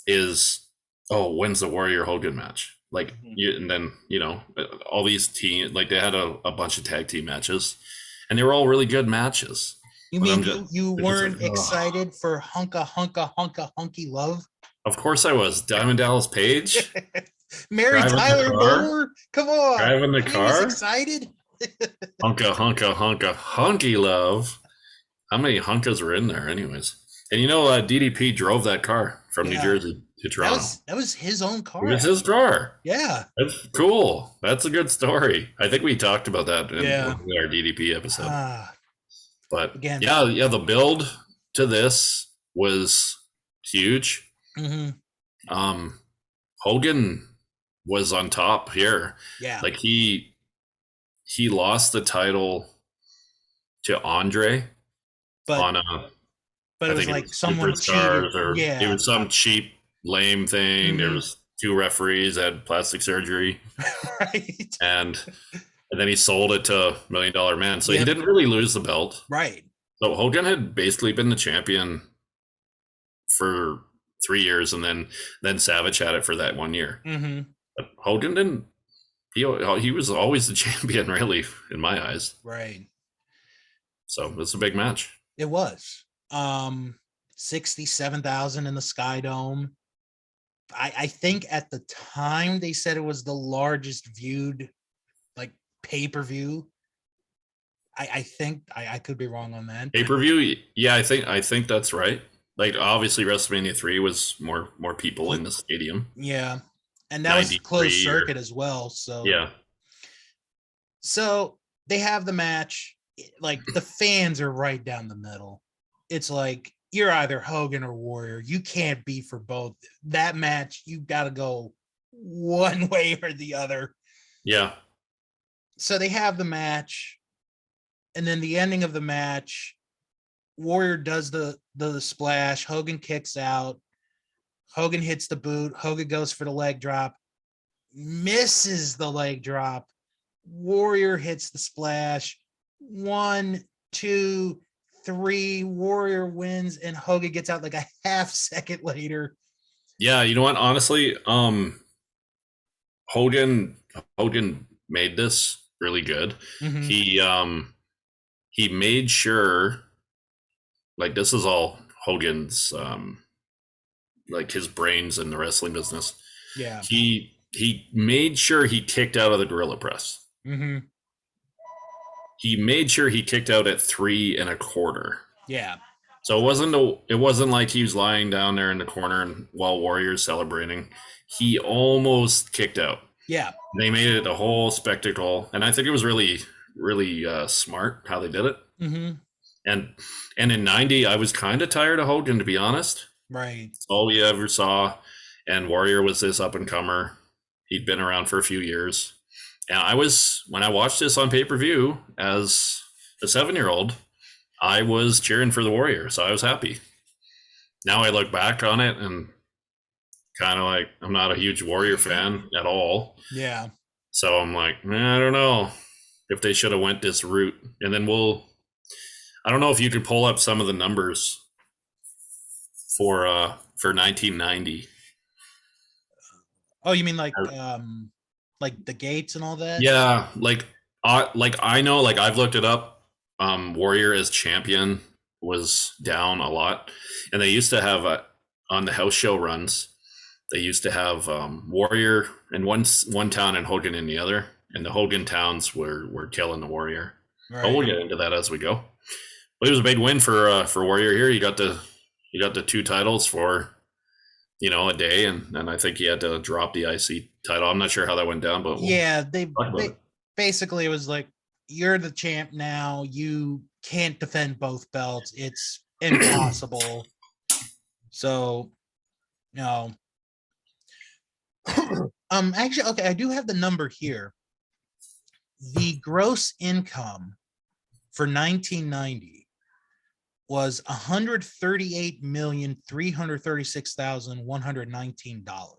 Is, when's the Warrior Hogan match? Like, and then, all these teams, like they had a bunch of tag team matches and they were all really good matches. You mean you weren't excited for Hunky Love? Of course I was. Diamond Dallas Page. Mary Tyler Moore. Come on. Driving the car. Was excited. Hunky Love. how many hunkas were in there, anyways? And DDP drove that car from New Jersey to Toronto. That was his own It car. was his car. Yeah. That's cool. That's a good story. I think we talked about that in Yeah. our DDP episode. But again, yeah, the build to this was huge. Hogan was on top here. Yeah. Like he lost the title to Andre but it was like someone cheated. It was some cheap lame thing. There was 2 referees that had plastic surgery. Right. And then he sold it to $1 Million Man. So he didn't really lose the belt. Right. So Hogan had basically been the champion for 3 years, and then Savage had it for that 1 year. But Hogan didn't. He was always the champion, really, in my eyes. Right. So it's a big match. It was 67,000 in the Sky Dome. I think at the time they said it was the largest viewed like pay-per-view. I think I could be wrong on that. Pay-per-view, yeah, I think that's right. Like obviously WrestleMania 3 was more people in the stadium. Yeah. And that was closed circuit as well. So yeah. So they have the match. Like the fans are right down the middle. It's like you're either Hogan or Warrior. You can't be for both. That match, you got to go one way or the other. Yeah. So they have the match, and then the ending of the match, Warrior does the splash. Hogan kicks out. Hogan hits the boot. Hogan goes for the leg drop, misses the leg drop. Warrior hits the splash. 1, 2, 3. Warrior wins, and Hogan gets out like a half second later. Yeah, you know what? Honestly, Hogan made this really good. He made sure, like, this is all Hogan's like his brains in the wrestling business. Yeah. He made sure he kicked out of the gorilla press. He made sure he kicked out at 3 1/4. Yeah. So it wasn't like he was lying down there in the corner and while Warrior's celebrating. He almost kicked out. Yeah. They made it a whole spectacle, and I think it was really, really smart how they did it. And in '90, I was kind of tired of Hogan, to be honest. Right. All we ever saw, and Warrior was this up and comer. He'd been around for a few years. And when I watched this on pay-per-view as a 7-year-old, I was cheering for the Warrior, so I was happy. Now I look back on it and kind of like, I'm not a huge Warrior fan at all. Yeah. So I'm like, I don't know if they should have went this route. And then I don't know if you could pull up some of the numbers for 1990. Oh, you mean like the gates and all that? Yeah, I know, like I've looked it up. Warrior as champion was down a lot, and they used to have on the house show runs. They used to have Warrior in one town and Hogan in the other, and the Hogan towns were killing the Warrior. Right. But we'll get into that as we go. But it was a big win for Warrior here. He got the 2 titles for a day, and I think he had to drop the IC title. I'm not sure how that went down, but they basically, it was like, you're the champ now. You can't defend both belts. It's impossible. So, actually, okay, I do have the number here. The gross income for 1990 was $138,336,119.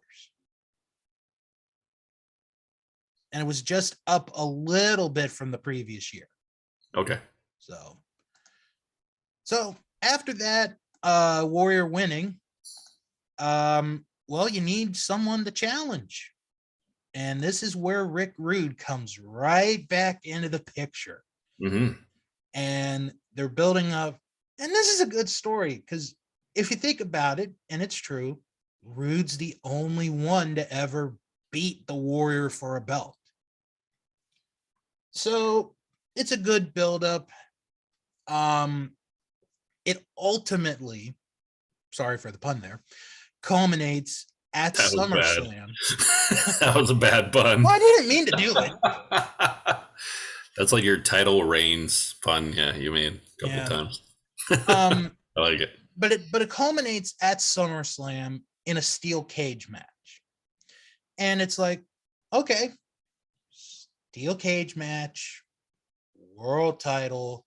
And it was just up a little bit from the previous year. Okay. So after that, Warrior winning, well, you need someone to challenge. And this is where Rick Rude comes right back into the picture. And they're building up. And this is a good story, because if you think about it, and it's true, Rude's the only one to ever beat the Warrior for a belt. So it's a good buildup. it ultimately, sorry for the pun there, culminates at That was SummerSlam. That was a bad pun. Well, I didn't mean to do it. That's like your title reigns pun. Yeah, you made a couple times. I like it. But it culminates at SummerSlam in a steel cage match. And it's like, okay, steel cage match, world title.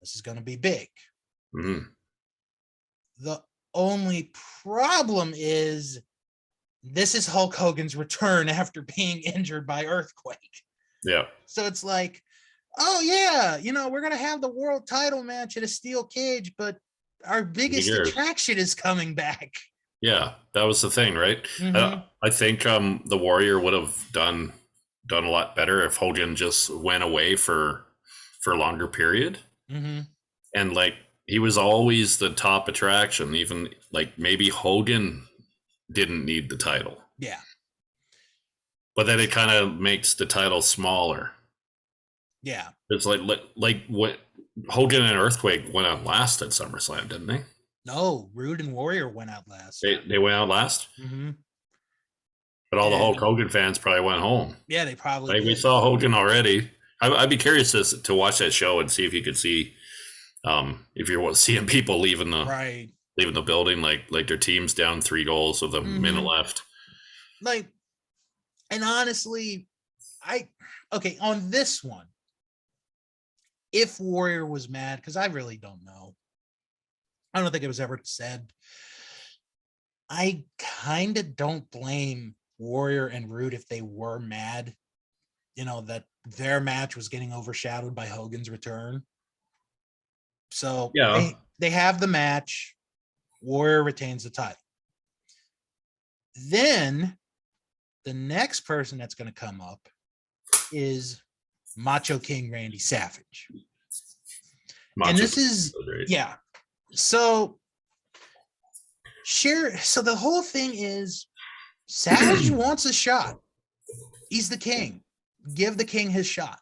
This is going to be big. Mm-hmm. The only problem is this is Hulk Hogan's return after being injured by earthquake. Yeah. So it's like, oh yeah, we're going to have the world title match in a steel cage, but our biggest attraction is coming back. Yeah, that was the thing, right? Mm-hmm. I think the Warrior would have done a lot better if Hogan just went away for a longer period. Mm-hmm. And like he was always the top attraction, even like maybe Hogan didn't need the title. Yeah. But then it kind of makes the title smaller. Yeah. It's like what Hogan and Earthquake went out last at SummerSlam, didn't they? No, Rude and Warrior went out last. They went out last? Mm-hmm. But all the Hulk Hogan fans probably went home. Yeah, they probably did. We saw Hogan already. I'd be curious to watch that show and see if you could see if you're seeing people leaving the building, like their team's down 3 goals with a minute left. Like, and honestly, on this one, if Warrior was mad, because I really don't know. I don't think it was ever said. I kind of don't blame Warrior and Rude if they were mad, that their match was getting overshadowed by Hogan's return. So yeah, they have the match. Warrior retains the title. Then the next person that's going to come up is Macho King Randy Savage. And this is, yeah. So the whole thing is Savage wants a shot. He's the king. Give the king his shot.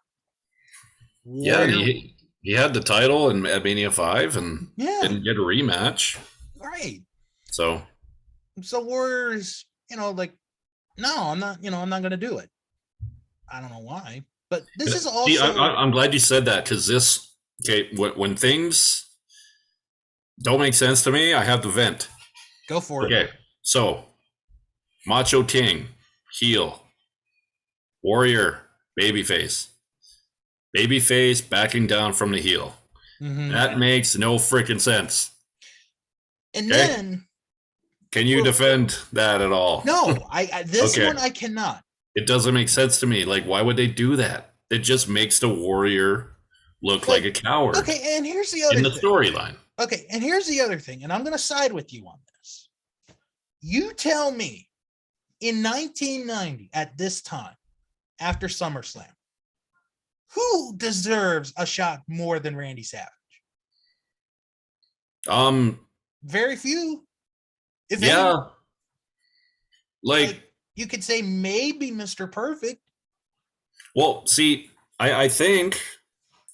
Warrior, he had the title at Mania 5 and didn't get a rematch. Right. So Warrior's, like, no, I'm not going to do it. I don't know why, but this is also. I'm glad you said that because when things don't make sense to me, I have to vent. Go for it. Okay, so Macho King, heel. Warrior, babyface. Babyface backing down from the heel. Mm-hmm. That makes no freaking sense. And then, can you defend that at all? No, this one I cannot. It doesn't make sense to me. Like, why would they do that? It just makes the Warrior look like a coward. Okay, and here's the other in the storyline. Okay, and here's the other thing, and I'm going to side with you on this. You tell me, in 1990, at this time, after SummerSlam, who deserves a shot more than Randy Savage? Very few. If any, like you could say maybe Mr. Perfect. Well, see, I think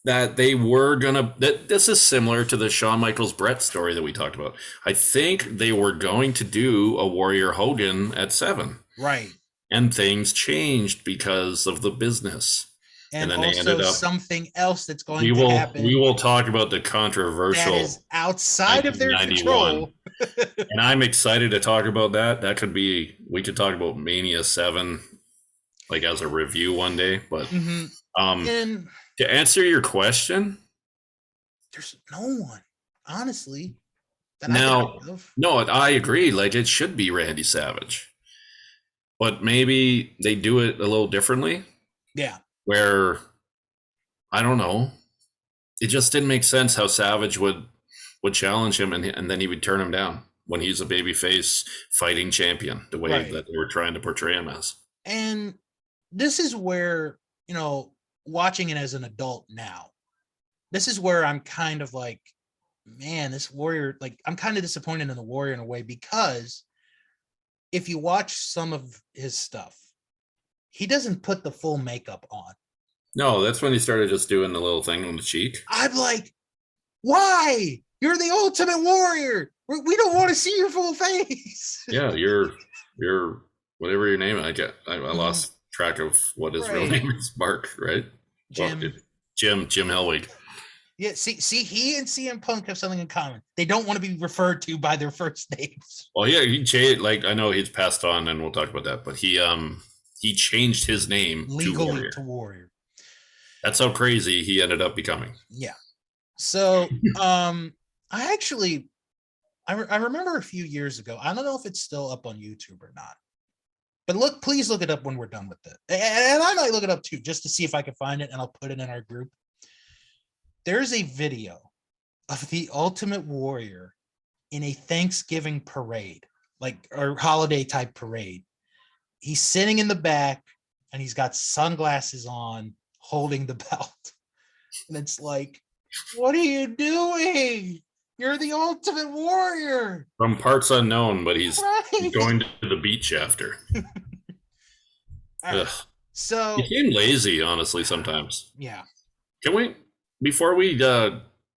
that they were gonna. This is similar to the Shawn Michaels Brett story that we talked about. I think they were going to do a Warrior Hogan at 7, right? And things changed because of the business. And then also they ended up something else that's going to happen. We will talk about the controversial that is outside of their control. And I'm excited to talk about that. We could talk about Mania 7 like as a review one day. But and to answer your question, there's no one, honestly. I agree. Like it should be Randy Savage. But maybe they do it a little differently. Yeah. Where, I don't know, it just didn't make sense how Savage would challenge him and then he would turn him down when he's a babyface fighting champion, the way that they were trying to portray him as. And this is where, watching it as an adult now, this is where I'm kind of like, man, this Warrior, like, I'm kind of disappointed in the Warrior in a way, because if you watch some of his stuff, he doesn't put the full makeup on. No, that's when he started just doing the little thing on the cheek. I'm like, why? You're the Ultimate Warrior. We don't want to see your full face. Yeah, you're whatever your name. I lost track of what his real name is. Mark, right? Jim. Well, Jim Hellwig. Yeah, see, he and CM Punk have something in common. They don't want to be referred to by their first names. Well, yeah, he changed. Like, I know he's passed on, and we'll talk about that. But he changed his name legally to Warrior. That's how crazy he ended up becoming. Yeah. So, I remember a few years ago. I don't know if it's still up on YouTube or not. But please look it up when we're done with it. And I might look it up too, just to see if I can find it, and I'll put it in our group. There's a video of the Ultimate Warrior in a Thanksgiving parade, or holiday type parade. He's sitting in the back and he's got sunglasses on, holding the belt. And it's like, what are you doing? You're the Ultimate Warrior. From parts unknown, but he's going to the beach after. Right. So he became lazy, honestly, sometimes. Yeah. Can we, before we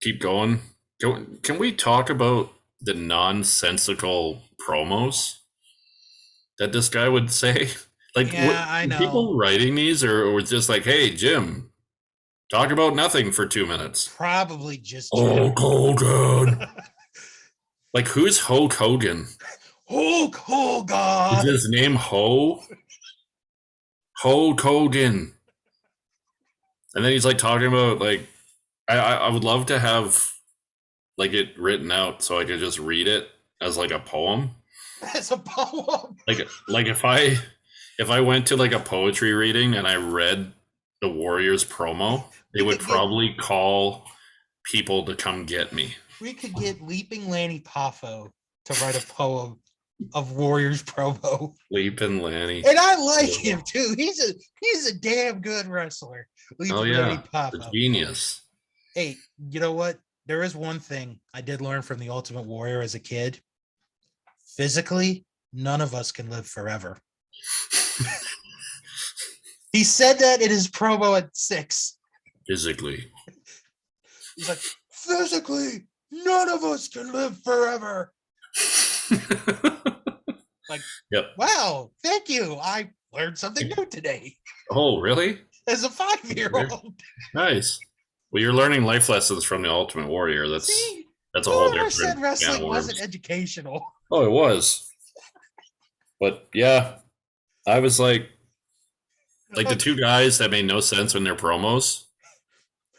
keep going, can we talk about the nonsensical promos that this guy would say? Like, I know. People writing these or just like, hey, Jim, talk about nothing for 2 minutes. Probably just Hulk Hogan. Like, who's Hulk Hogan? Hulk Hogan. Is his name Hulk Hogan? And then he's like talking about like, I would love to have like it written out so I could just read it as like a poem. As a poem. Like if I went to like a poetry reading and I read the Warriors promo, they would probably call people to come get me. We could get Leaping Lanny Poffo to write a poem of Warriors promo. Leaping Lanny. And I like him too. He's a damn good wrestler. Lanny Poffo. Genius. Hey, you know what? There is one thing I did learn from the Ultimate Warrior as a kid. Physically, none of us can live forever. He said that in his promo at 6. Physically. He's like, physically, none of us can live forever. Like, yep. Wow, thank you. I learned something new today. Oh, really? As a 5-year-old. Nice. Well, you're learning life lessons from the Ultimate Warrior. That's a whole different. Said wrestling wasn't educational. Oh, it was. But yeah, I was like the two guys that made no sense in their promos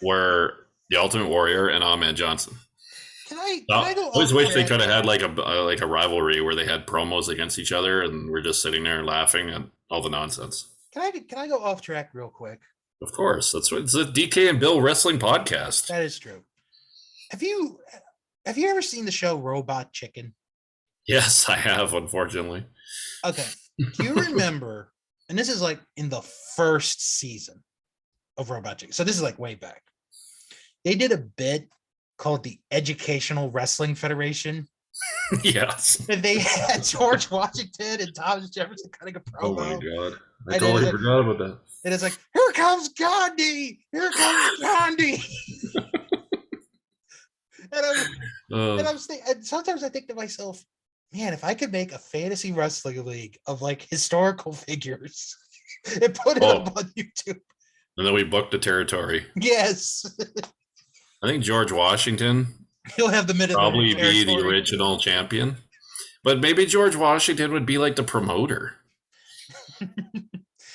were the Ultimate Warrior and Ahmed Johnson. Can I go? I always wish they could have had like a rivalry where they had promos against each other and we're just sitting there laughing at all the nonsense. Can I go off track real quick? Of course, it's a DK and Bill wrestling podcast. That is true. Have you ever seen the show Robot Chicken? Yes, I have, unfortunately. Okay. Do you remember, and this is like in the first season of Robot Chicken. So this is like way back. They did a bit called the Educational Wrestling Federation. Yes. And they had George Washington and Thomas Jefferson cutting a promo. Oh my God. I totally forgot about that. And it's like, here comes Gandhi! Here comes Gandhi! And sometimes I think to myself, man, if I could make a fantasy wrestling league of like historical figures and put it up on YouTube. And then we booked the territory. Yes. I think George Washington he'll have the probably be the original champion. But maybe George Washington would be like the promoter.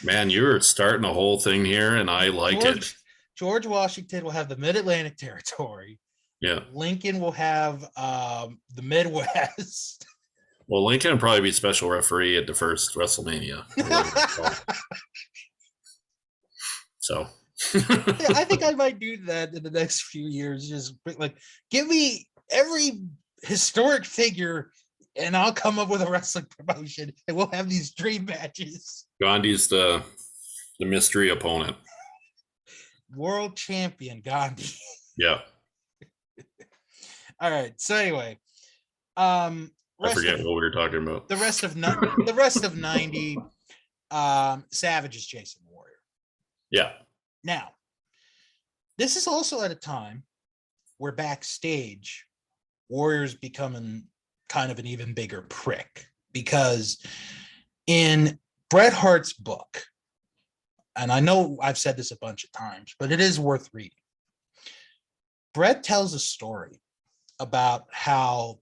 Man, you're starting a whole thing here, and I like it. George Washington will have the Mid-Atlantic territory. Yeah. Lincoln will have the Midwest. Well, Lincoln will probably be special referee at the first WrestleMania. So. Yeah, I think I might do that in the next few years. Just like, give me every historic figure and I'll come up with a wrestling promotion and we'll have these dream matches. Gandhi's the mystery opponent. World champion Gandhi. Yeah. All right. So anyway, I forget what we were talking about. The rest of 90, Savage is chasing the Warrior. Yeah. Now, this is also at a time where Backstage Warrior's becoming kind of an even bigger prick, because in Bret Hart's book, and I know I've said this a bunch of times, but it is worth reading. Bret tells a story about how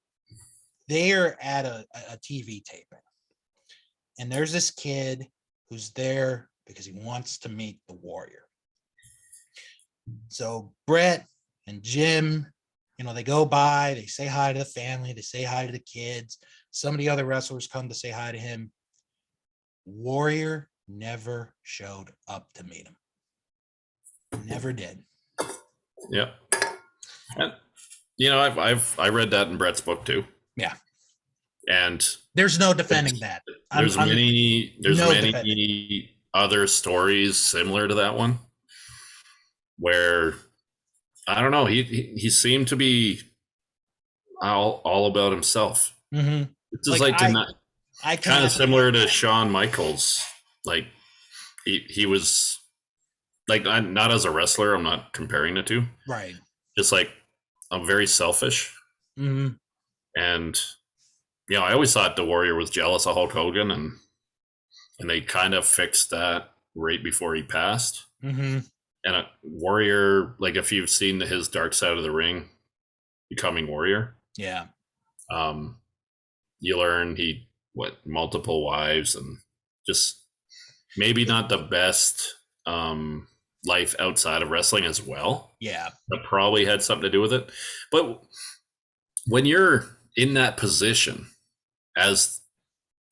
they're at a TV taping, and there's this kid who's there because he wants to meet the Warrior. So Bret and Jim, they go by, they say hi to the family, they say hi to the kids. Some of the other wrestlers come to say hi to him. Warrior never showed up to meet him. Never did. Yeah. And, I read that in Bret's book too. Yeah. And there's no defending that. There's many other stories similar to that one where, I don't know, he seemed to be all about himself. Mm-hmm. It's just kind of similar to Shawn Michaels. Like he was like, not as a wrestler, I'm not comparing the two. Right. Just like, I'm very selfish. Mm-hmm. And I always thought the Warrior was jealous of Hulk Hogan, and they kind of fixed that right before he passed. Mm-hmm. And a Warrior, like if you've seen his Dark Side of the Ring, Becoming Warrior, yeah, you learn multiple wives, and just maybe not the best life outside of wrestling as well. Yeah, that probably had something to do with it. But when you're in that position as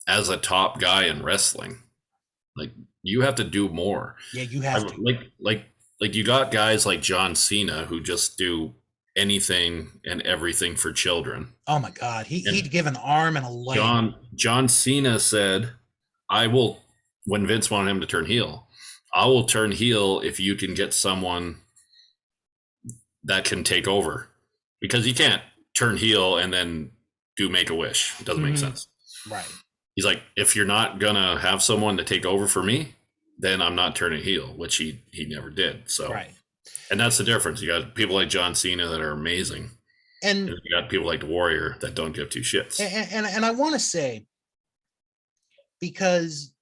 a top guy in wrestling, like, you have to do more. Yeah, you have to. Like you got guys like John Cena who just do anything and everything for children. Oh my God, he'd give an arm and a leg. John Cena said, when Vince wanted him to turn heel, I will turn heel if you can get someone that can take over, because you can't turn heel and then do Make-A-Wish. It doesn't make sense. Right. He's like, if you're not gonna have someone to take over for me, then I'm not turning heel, which he never did. So, right. And that's the difference. You got people like John Cena that are amazing, and you got people like the Warrior that don't give two shits. And I want to say, because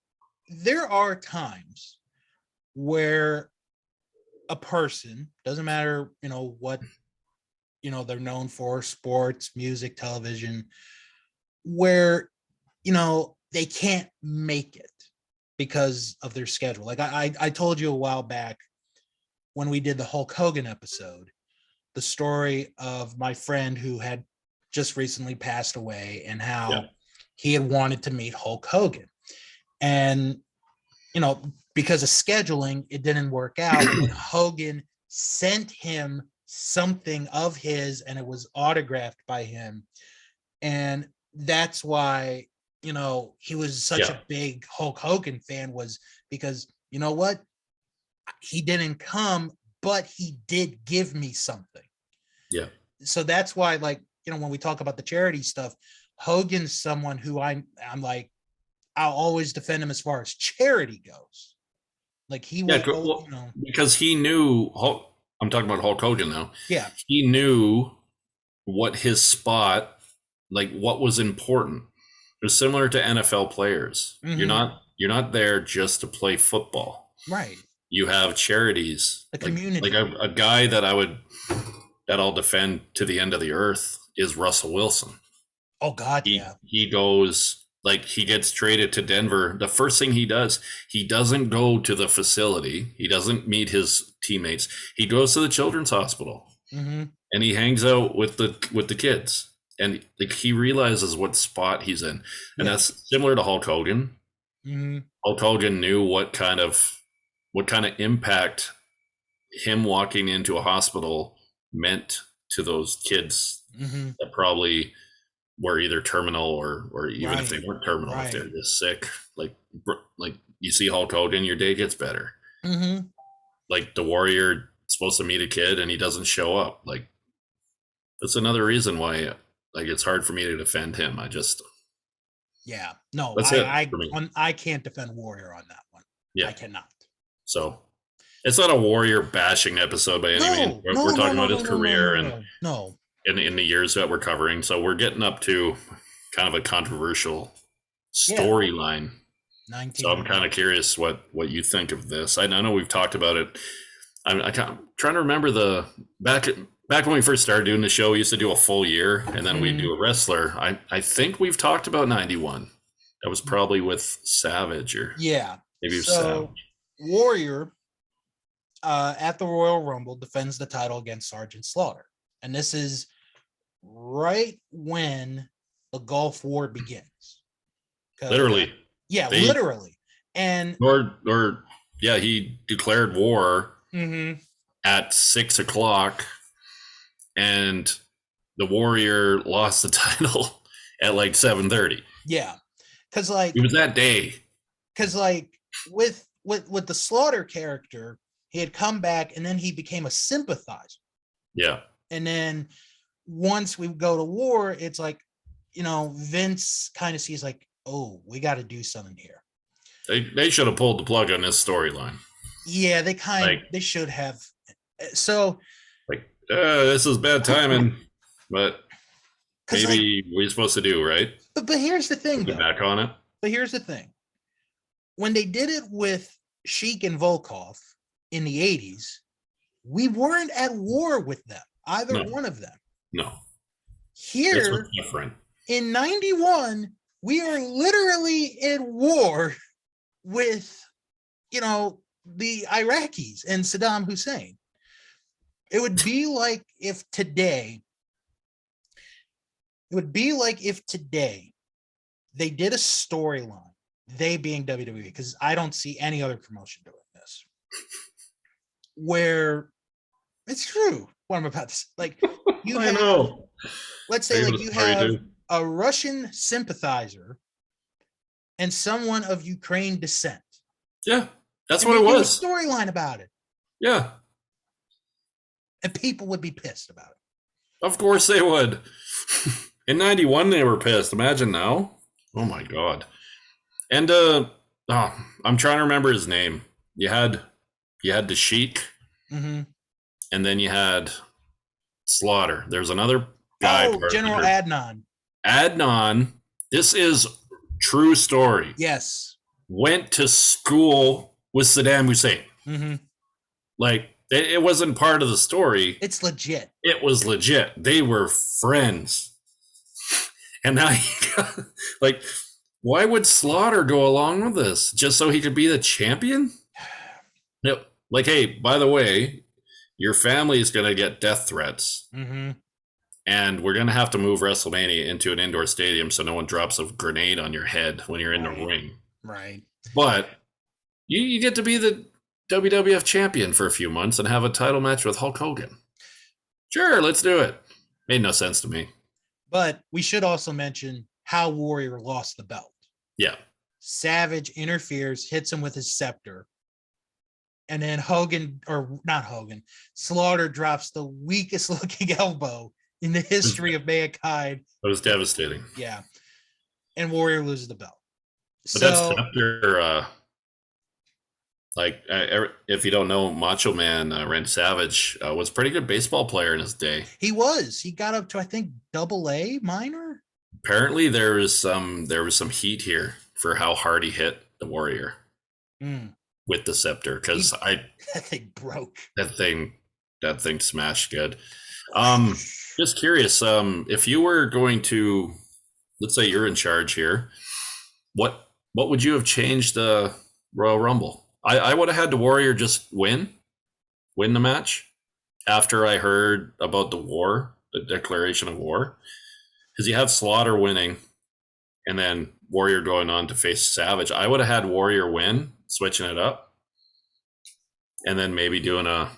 there are times where a person, doesn't matter, what, they're known for, sports, music, television, where, they can't make it because of their schedule. Like I told you a while back when we did the Hulk Hogan episode, the story of my friend who had just recently passed away, and how he had wanted to meet Hulk Hogan. And, because of scheduling, it didn't work out. And Hogan sent him something of his, and it was autographed by him. And that's why, he was such a big Hulk Hogan fan, was because, you know what? He didn't come, but he did give me something. Yeah. So that's why, like, when we talk about the charity stuff, Hogan's someone who I'm like, I'll always defend him as far as charity goes. Like, he was, because he knew I'm talking about Hulk Hogan now. Yeah. He knew what his spot, like what was important. It was similar to NFL players. Mm-hmm. You're not there just to play football. Right. You have charities. The community. Like a guy that I'll defend to the end of the earth is Russell Wilson. Oh God, He goes, like, he gets traded to Denver. The first thing he does, he doesn't go to the facility. He doesn't meet his teammates. He goes to the children's hospital, and he hangs out with the kids. And like, he realizes what spot he's in. And that's similar to Hulk Hogan. Mm-hmm. Hulk Hogan knew what kind of impact him walking into a hospital meant to those kids that probably were either terminal or even if they weren't terminal, if they're just sick. Like you see Hulk Hogan, your day gets better. Like the Warrior supposed to meet a kid and he doesn't show up. Like, that's another reason why, like, it's hard for me to defend him. I can't defend Warrior on that one. I cannot. So it's not a Warrior bashing episode by any means. We're talking about his career. in the years that we're covering. So we're getting up to kind of a controversial storyline. So I'm kind of curious what you think of this. I know we've talked about it. I'm trying to remember back when we first started doing the show, we used to do a full year and then we'd do a wrestler. I think we've talked about 91. That was probably with Savage or maybe so Warrior at the Royal Rumble defends the title against Sergeant Slaughter. And this is right when the Gulf War begins. Literally. Literally. And he declared war at 6:00 and the Warrior lost the title at like 7:30. Yeah. Because like it was that day. Because like with the Slaughter character, he had come back and then he became a sympathizer. Yeah. And then once we go to war, it's like, Vince kind of sees like, oh, we got to do something here. They should have pulled the plug on this storyline. Yeah, they should have. So this is bad timing, but maybe we're supposed to do, right? But here's the thing, though. Back on it. But here's the thing. When they did it with Sheik and Volkov in the 80s, we weren't at war with them, either one of them. No. Here, different. In 91, we are literally in war with, the Iraqis and Saddam Hussein. It would be like if today they did a storyline, they being WWE, because I don't see any other promotion doing this, where it's true what I'm about to say. Like, let's say like you have a Russian sympathizer and someone of Ukraine descent. Yeah, that's what it was. A storyline about it. Yeah. And people would be pissed about it. Of course they would. In 91, they were pissed. Imagine now. Oh, my God. And I'm trying to remember his name. You had the Sheik, and then you had Slaughter. There's another guy. Oh, General Adnan. Adnan. This is true story. Yes. Went to school with Saddam Hussein. Like, it wasn't part of the story. It's legit. It was legit. They were friends. And now, like, why would Slaughter go along with this? Just so he could be the champion? No, like, hey, by the way, your family is going to get death threats. And we're going to have to move WrestleMania into an indoor stadium so no one drops a grenade on your head when you're in the ring. Right. But you get to be the WWF champion for a few months and have a title match with Hulk Hogan. Sure, let's do it. Made no sense to me. But we should also mention how Warrior lost the belt. Yeah. Savage interferes, hits him with his scepter. And then Slaughter drops the weakest looking elbow in the history of mankind. That was devastating. Yeah. And Warrior loses the belt. But that's after, if you don't know, Macho Man Randy Savage was a pretty good baseball player in his day. He was. He got up to, I think, AA minor. Apparently, there was some heat here for how hard he hit the Warrior with the scepter, because that thing broke. That thing smashed good. Just curious, if you were going to, let's say you're in charge here, what would you have changed the Royal Rumble? I would have had the Warrior just win the match after I heard about the declaration of war, because you have Slaughter winning and then Warrior going on to face Savage. I would have had Warrior win, switching it up, and then maybe doing a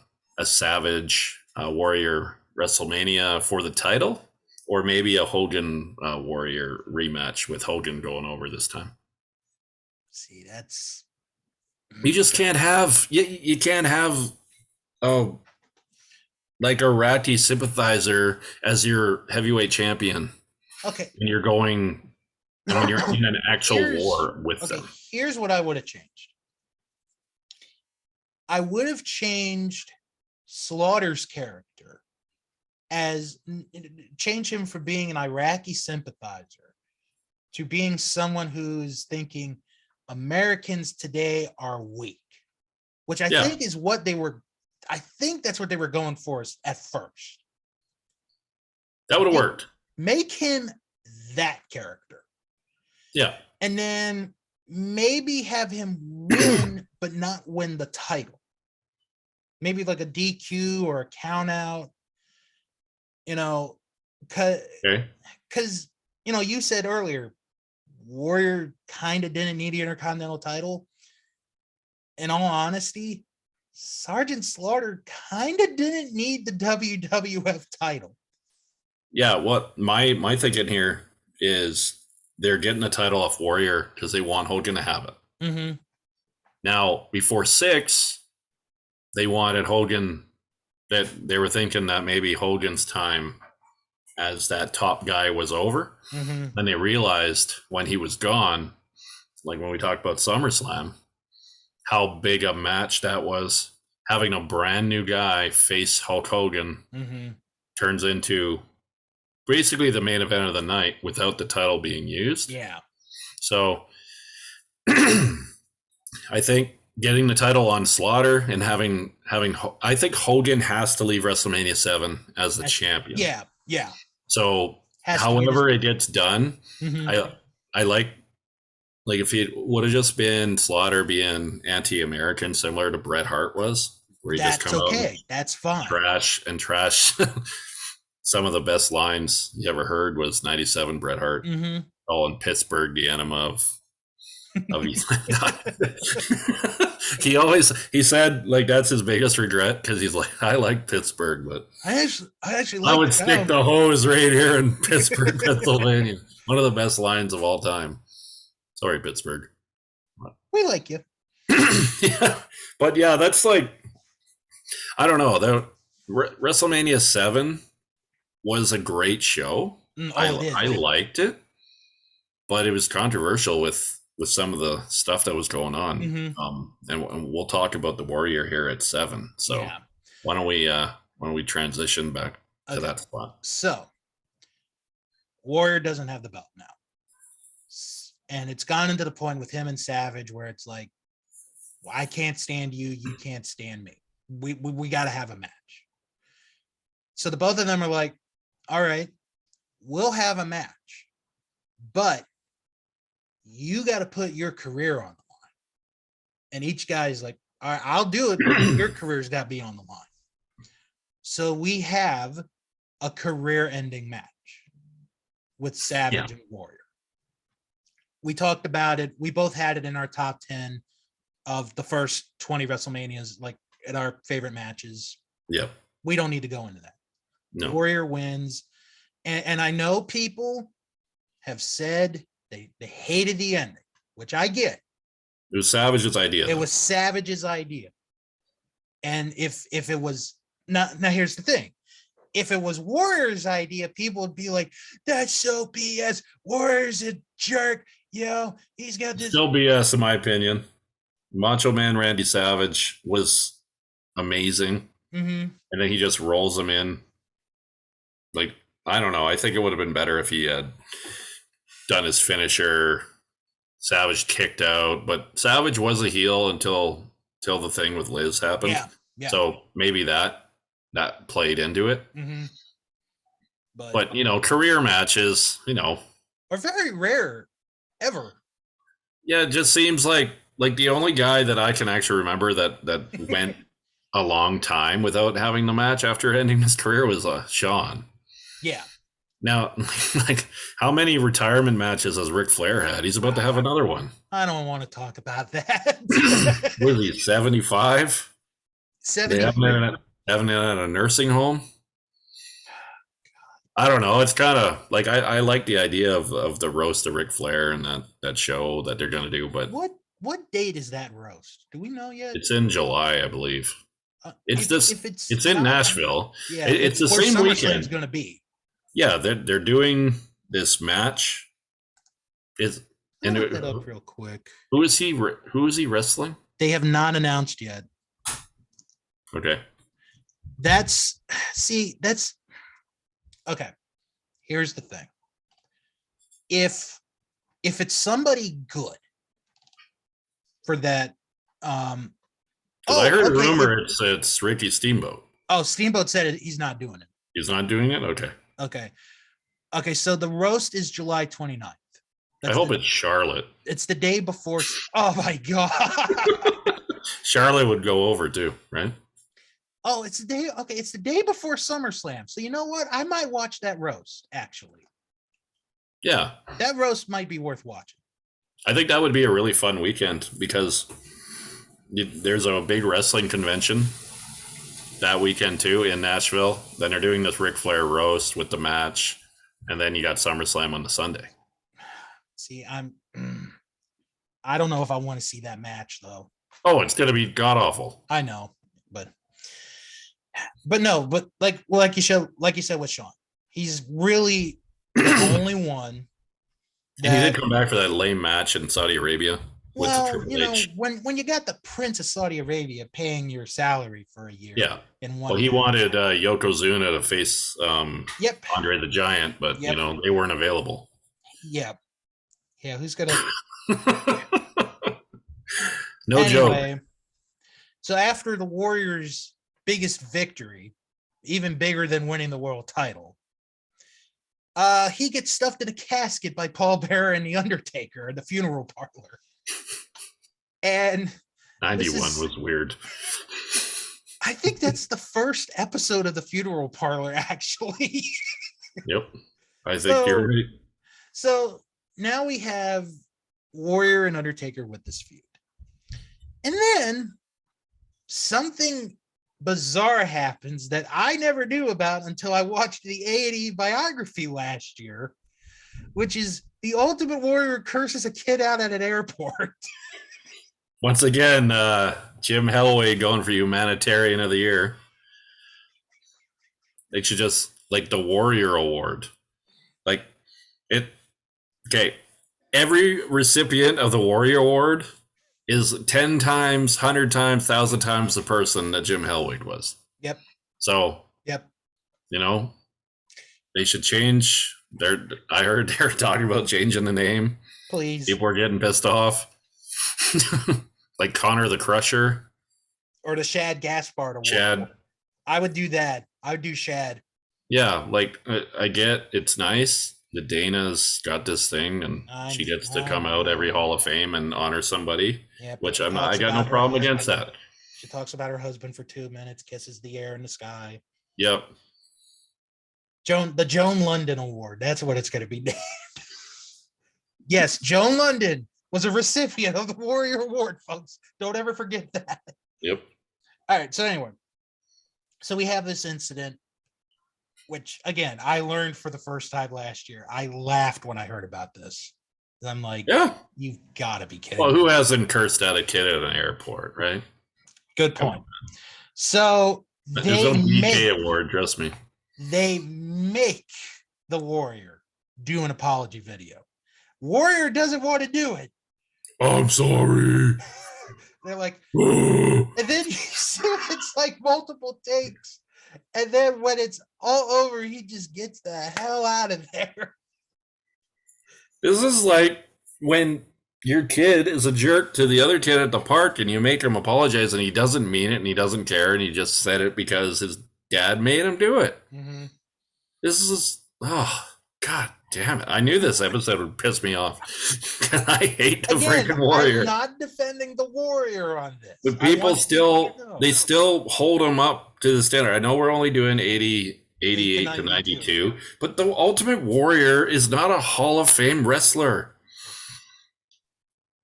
Savage Warrior WrestleMania for the title, or maybe a Hogan Warrior rematch with Hogan going over this time. See, that's... You just can't have you can't have like a Ratty sympathizer as your heavyweight champion. Okay. And you're in an actual war with them. Here's what I would have changed. I would have changed Slaughter's character change him from being an Iraqi sympathizer to being someone who's thinking Americans today are weak, which I think is what they were. I think that's what they were going for at first. That would have worked. Make him that character. Yeah. And then maybe have him win, but not win the title. Maybe like a DQ or a count out, because, you said earlier, Warrior kind of didn't need the Intercontinental title. In all honesty, Sergeant Slaughter kind of didn't need the WWF title. Yeah, what my thinking here is they're getting the title off Warrior because they want Hogan to have it. Mm-hmm. Now, before 6, they wanted Hogan, that they were thinking that maybe Hogan's time as that top guy was over. Mm-hmm. Then they realized when he was gone, like when we talked about SummerSlam, how big a match that was. Having a brand new guy face Hulk Hogan turns into basically the main event of the night without the title being used. Yeah. So I think getting the title on Slaughter and having I think Hogan has to leave WrestleMania 7 as the champion. Yeah, yeah. So however it gets done, I like if it would have just been Slaughter being anti-American, similar to Bret Hart was, where he just come out and that's fine. Trash. Some of the best lines you ever heard was 97 Bret Hart. All in Pittsburgh, the enema of he said like that's his biggest regret because he's like, I like Pittsburgh, but I actually like I would stick the hose right here in Pittsburgh, Pennsylvania. One of the best lines of all time. Sorry, Pittsburgh. We like you. Yeah. But yeah, that's like, I don't know. WrestleMania 7 was a great show. I liked it, but it was controversial with some of the stuff that was going on. And we'll talk about the Warrior here at 7. So why don't we transition back to that spot? So Warrior doesn't have the belt now. And it's gone into the point with him and Savage where it's like, well, I can't stand you. You can't stand me. We got to have a match. So the both of them are like, all right, we'll have a match, but you got to put your career on the line. And each guy's like, all right, I'll do it, but your career's got to be on the line. So we have a career-ending match with Savage and Warrior. We talked about it. We both had it in our top 10 of the first 20 WrestleManias, like at our favorite matches. Yep. We don't need to go into that. No. Warrior wins. And I know people have said they hated the ending, which I get. It was Savage's idea. It was Savage's idea. And if it was now here's the thing. If it was Warrior's idea, people would be like, that's so BS. Warrior's a jerk. He's got this. Still BS, in my opinion. Macho Man Randy Savage was amazing. And then he just rolls him in. Like, I don't know. I think it would have been better if he had done his finisher. Savage kicked out. But Savage was a heel until the thing with Liz happened. Yeah. So maybe that played into it. But career matches, are very rare ever. Yeah, it just seems like the only guy that I can actually remember that went a long time without having the match after ending his career was Shawn. Yeah. Now, how many retirement matches has Ric Flair had? He's about to have another one. I don't want to talk about that. What is he, 75? 70. Having it at a nursing home? I don't know. It's kind of like I like the idea of the roast of Ric Flair and that show that they're going to do. But what date is that roast? Do we know yet? It's in July, I believe. It's in Nashville. Yeah, it's the same weekend. It's going to be. Yeah, they're doing this match. I'll look that up real quick. Who is he wrestling? They have not announced yet. Okay. That's Okay, here's the thing. If it's somebody good for that, because I heard a rumor it's Ricky Steamboat. Oh, Steamboat said he's not doing it. He's not doing it? Okay, so the roast is July 29th. I hope it's Charlotte. It's the day before. Oh my God. Charlotte would go over too, right? Oh, it's the day. Okay, it's the day before SummerSlam. So you know what? I might watch that roast, actually. Yeah. That roast might be worth watching. I think that would be a really fun weekend because there's a big wrestling convention that weekend too in Nashville. Then they're doing this Ric Flair roast with the match. And then you got SummerSlam on the Sunday. See, I don't know if I want to see that match though. Oh, it's going to be god awful. I know, but like you said with Sean, he's really the only one. And he did come back for that lame match in Saudi Arabia. Well, you know, when you got the Prince of Saudi Arabia paying your salary for a year. Yeah. Well, he wanted Yokozuna to face Andre the Giant, but, you know, they weren't available. Yep. Yeah, who's going to... No joke. So after the Warriors' biggest victory, even bigger than winning the world title, he gets stuffed in a casket by Paul Bearer and The Undertaker in the funeral parlor. And 91 was weird. I think that's the first episode of the funeral parlor, actually. Yep. I think you're right. So now we have Warrior and Undertaker with this feud. And then something bizarre happens that I never knew about until I watched the AEW biography last year, which is the Ultimate Warrior curses a kid out at an airport. Once again, Jim Hellway going for Humanitarian of the Year. They should just, like, the Warrior Award. Like, okay, every recipient of the Warrior Award is 10 times, 100 times, 1,000 times the person that Jim Hellwig was. Yep. So, you know, they should change I heard they're talking about changing the name. Please. People are getting pissed off. Like Connor the Crusher. Or the Shad Gaspard Award. Shad. I would do that. I would do Shad. Yeah, like, I get it's nice. The Dana's got this thing, and she gets to come out every Hall of Fame and honor somebody, which I got no problem against that. She talks about her husband for 2 minutes, kisses the air and the sky. Yep. The Joan London Award. That's what it's going to be named. Yes, Joan London was a recipient of the Warrior Award, folks. Don't ever forget that. Yep. All right. So anyway, so we have this incident, which again, I learned for the first time last year. I laughed when I heard about this. I'm like, yeah, you've got to be kidding. Well, who hasn't cursed at a kid at an airport, right? Good point. So there's no BK award, trust me. They make the Warrior do an apology video. Warrior doesn't want to do it. I'm sorry. They're like, and then you see it's like multiple takes. And then when it's all over, he just gets the hell out of there. This is like when your kid is a jerk to the other kid at the park and you make him apologize and he doesn't mean it and he doesn't care and he just said it because his dad made him do it. Mm-hmm. This is, oh, God damn it. I knew this episode would piss me off. I hate the freaking Warrior. I'm not defending the Warrior on this. But people still hold him up to the standard. I know we're only doing 88 to 92, but the Ultimate Warrior is not a Hall of Fame wrestler.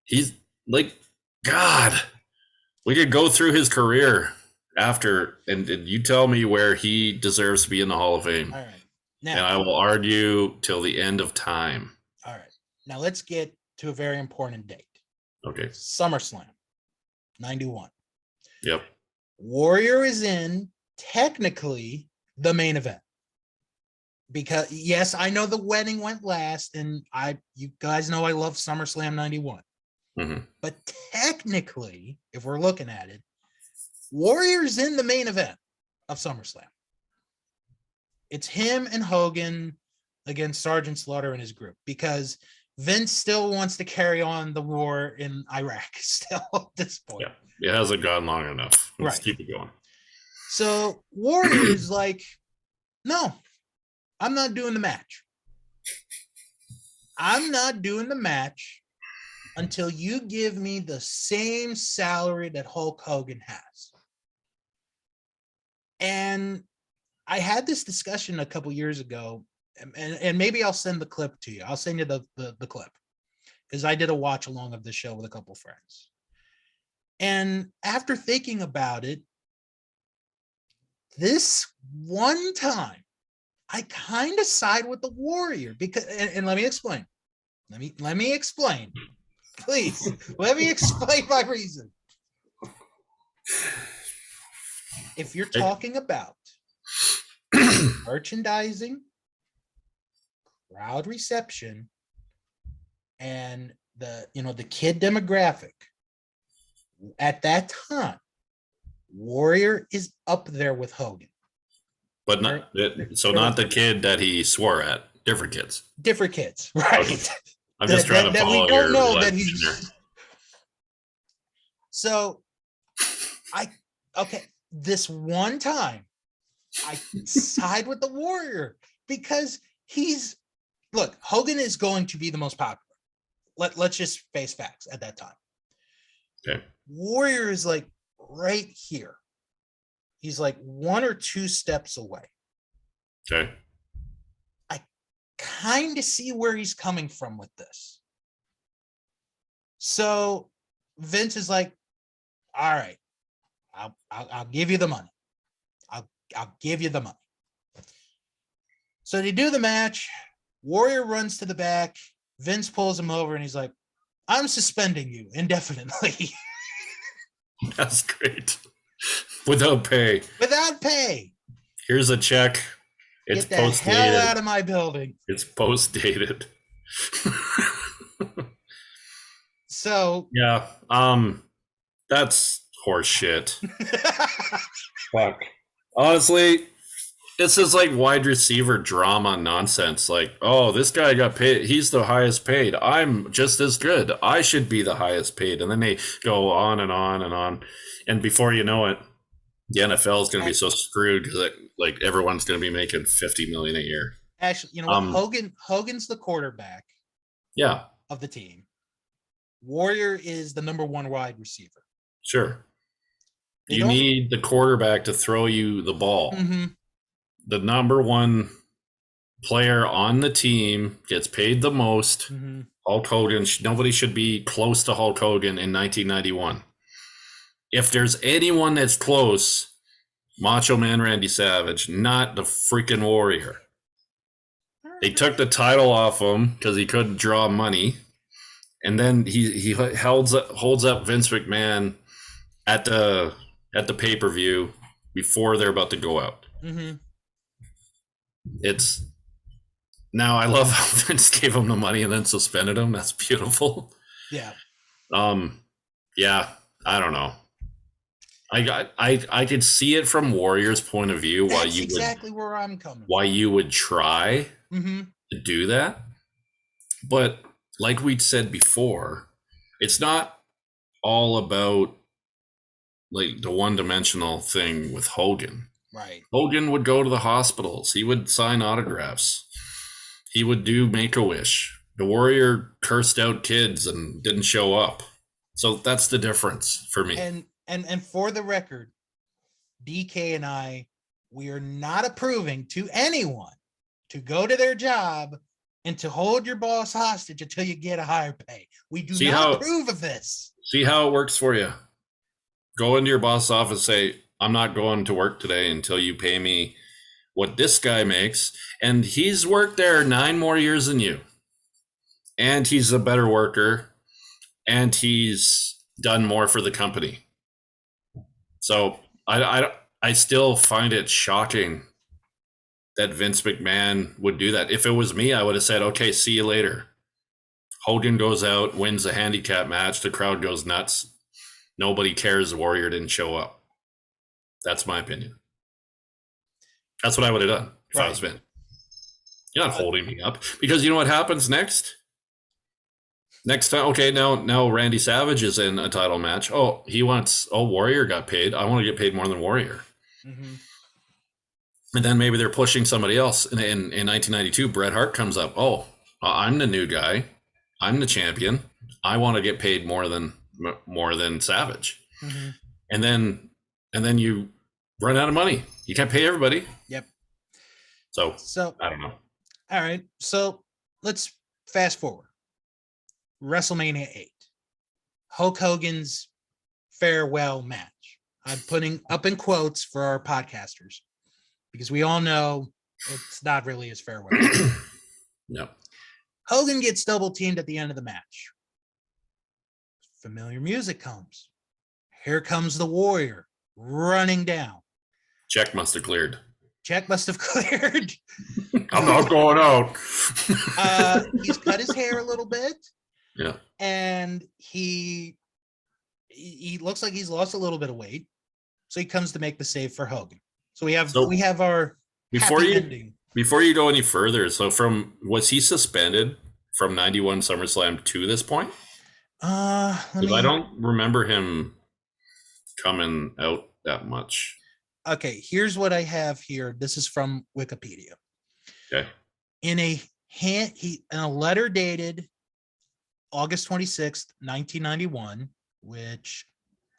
He's like, God, we could go through his career after, and you tell me where he deserves to be in the Hall of Fame. All right. Now, and I will argue till the end of time. All right. Now let's get to a very important date. Okay. SummerSlam, 91. Yep. Warrior is in technically the main event. Because yes, I know the wedding went last, and you guys know I love SummerSlam 91. Mm-hmm. But technically, if we're looking at it, Warrior's in the main event of SummerSlam. It's him and Hogan against Sergeant Slaughter and his group, because Vince still wants to carry on the war in Iraq still at this point. Yeah, it hasn't gone long enough. Let's right. keep it going. So Warrior is like, no, I'm not doing the match. I'm not doing the match until you give me the same salary that Hulk Hogan has. And I had this discussion a couple years ago, and maybe I'll send the clip to you. I'll send you the clip, because I did a watch along of the show with a couple friends. And after thinking about it, this one time, I kind of side with the Warrior, because, and let me explain. Let me explain. Please, let me explain my reason. If you're talking about merchandising, crowd reception, and the kid demographic, at that time, Warrior is up there with Hogan. But not the kid that he swore at. Different kids. Different kids, right? Okay. I'm just trying to follow your legend here. So, this one time, I side with the Warrior, because Hogan is going to be the most popular. Let's just face facts at that time. Okay. Warrior is like right here. He's like 1 or 2 steps away. Okay. I kind of see where he's coming from with this. So Vince is like, all right, I'll give you the money. I'll give you the money. So they do the match. Warrior runs to the back. Vince pulls him over and he's like, I'm suspending you indefinitely. That's great. Without pay. Without pay. Here's a check. It's Get the hell out of my building. It's post-dated. So yeah, that's horse shit. Fuck. Honestly, this is like wide receiver drama nonsense. Like, oh, this guy got paid. He's the highest paid. I'm just as good. I should be the highest paid. And then they go on and on and on. And before you know it, the NFL is going to be so screwed because like everyone's going to be making $50 million a year. Actually, you know what? Hogan's the quarterback. Yeah. Of the team. Warrior is the number 1 wide receiver. Sure. You need the quarterback to throw you the ball. Mm-hmm. The number 1 player on the team gets paid the most. Mm-hmm. Hulk Hogan. Nobody should be close to Hulk Hogan in 1991. If there's anyone that's close, Macho Man Randy Savage, not the freaking Warrior. They took the title off him because he couldn't draw money. And then he holds up Vince McMahon at the pay-per-view before they're about to go out. Mm-hmm. Now I love how Vince gave him the money and then suspended him. That's beautiful. Yeah. Yeah, I don't know. I could see it from Warrior's point of view. That's exactly where I'm coming. Why you would try to do that, but like we said before, it's not all about like the one-dimensional thing with Hogan. Right. Hogan would go to the hospitals. He would sign autographs. He would do Make-A-Wish. The Warrior cursed out kids and didn't show up. So that's the difference for me. And for the record, DK and I, we are not approving to anyone to go to their job and to hold your boss hostage until you get a higher pay. We do not approve of this. See how it works for you. Go into your boss's office, say, I'm not going to work today until you pay me what this guy makes. And he's worked there 9 more years than you. And he's a better worker. And he's done more for the company. So I still find it shocking that Vince McMahon would do that. If it was me, I would have said, okay, see you later. Hogan goes out, wins a handicap match. The crowd goes nuts. Nobody cares the Warrior didn't show up. That's my opinion. That's what I would have done. If I was Vince, you're not holding me up, because you know what happens next. Next time, okay, now Randy Savage is in a title match. Warrior got paid. I want to get paid more than Warrior. Mm-hmm. And then maybe they're pushing somebody else. In 1992, Bret Hart comes up. Oh, I'm the new guy. I'm the champion. I want to get paid more than Savage. Mm-hmm. And then you run out of money. You can't pay everybody. Yep. So I don't know. All right. So let's fast forward. WrestleMania 8. Hulk Hogan's farewell match. I'm putting up in quotes for our podcasters because we all know it's not really his farewell. No. Hogan gets double teamed at the end of the match. Familiar music comes. Here comes the Warrior running down. Check must have cleared. I'm not going out. He's cut his hair a little bit. Yeah. And he looks like he's lost a little bit of weight. So he comes to make the save for Hogan. So we have our ending. Before you go any further, so was he suspended from 91 SummerSlam to this point? I don't remember him coming out that much. Okay, here's what I have here. This is from Wikipedia. Okay. In a letter dated August 26th, 1991, which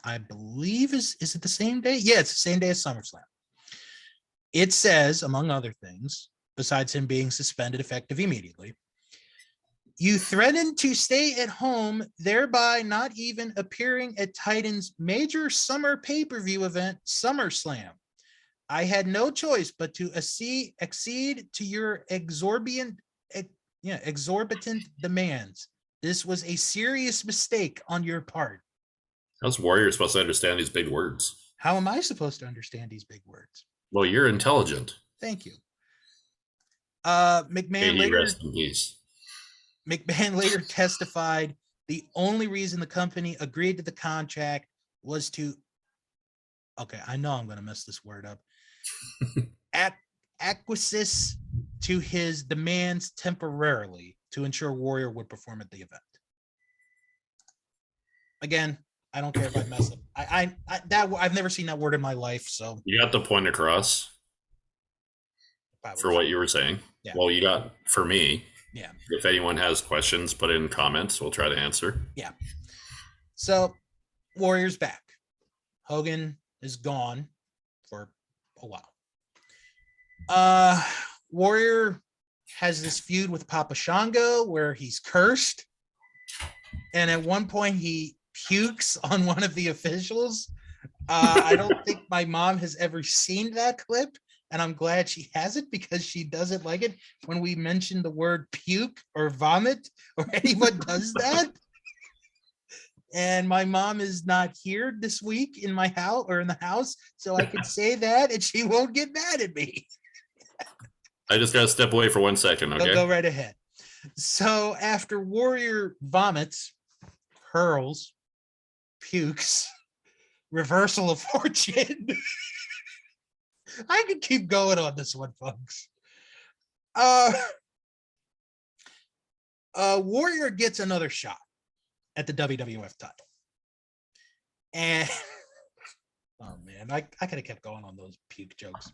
I believe is it the same day? Yeah, it's the same day as SummerSlam. It says, among other things, besides him being suspended effective immediately, you threatened to stay at home, thereby not even appearing at Titan's major summer pay-per-view event, SummerSlam. I had no choice but to accede to your exorbitant demands. This was a serious mistake on your part. How's Warrior supposed to understand these big words? How am I supposed to understand these big words? Well, you're intelligent. Thank you. McMahon rest in peace. McMahon later testified the only reason the company agreed to the contract was to, okay, I know I'm going to mess this word up, acquiesce to his demands temporarily to ensure Warrior would perform at the event. Again, I don't care if I mess up. I've never seen that word in my life, so. You got the point across for what you were saying. Yeah. Well, you got for me. Yeah. If anyone has questions, put it in comments. We'll try to answer. Yeah. So, Warrior's back. Hogan is gone for a while. Warrior has this feud with Papa Shango where he's cursed. And at one point he pukes on one of the officials. I don't think my mom has ever seen that clip. And I'm glad she hasn't because she doesn't like it when we mention the word puke or vomit or anyone does that. And my mom is not here this week in my house or in the house, so I can say that and she won't get mad at me. I just got to step away for 1 second, okay? Go right ahead. So after Warrior vomits, hurls, pukes, reversal of fortune. I could keep going on this one, folks. Warrior gets another shot at the WWF title. And oh man, I could have kept going on those puke jokes.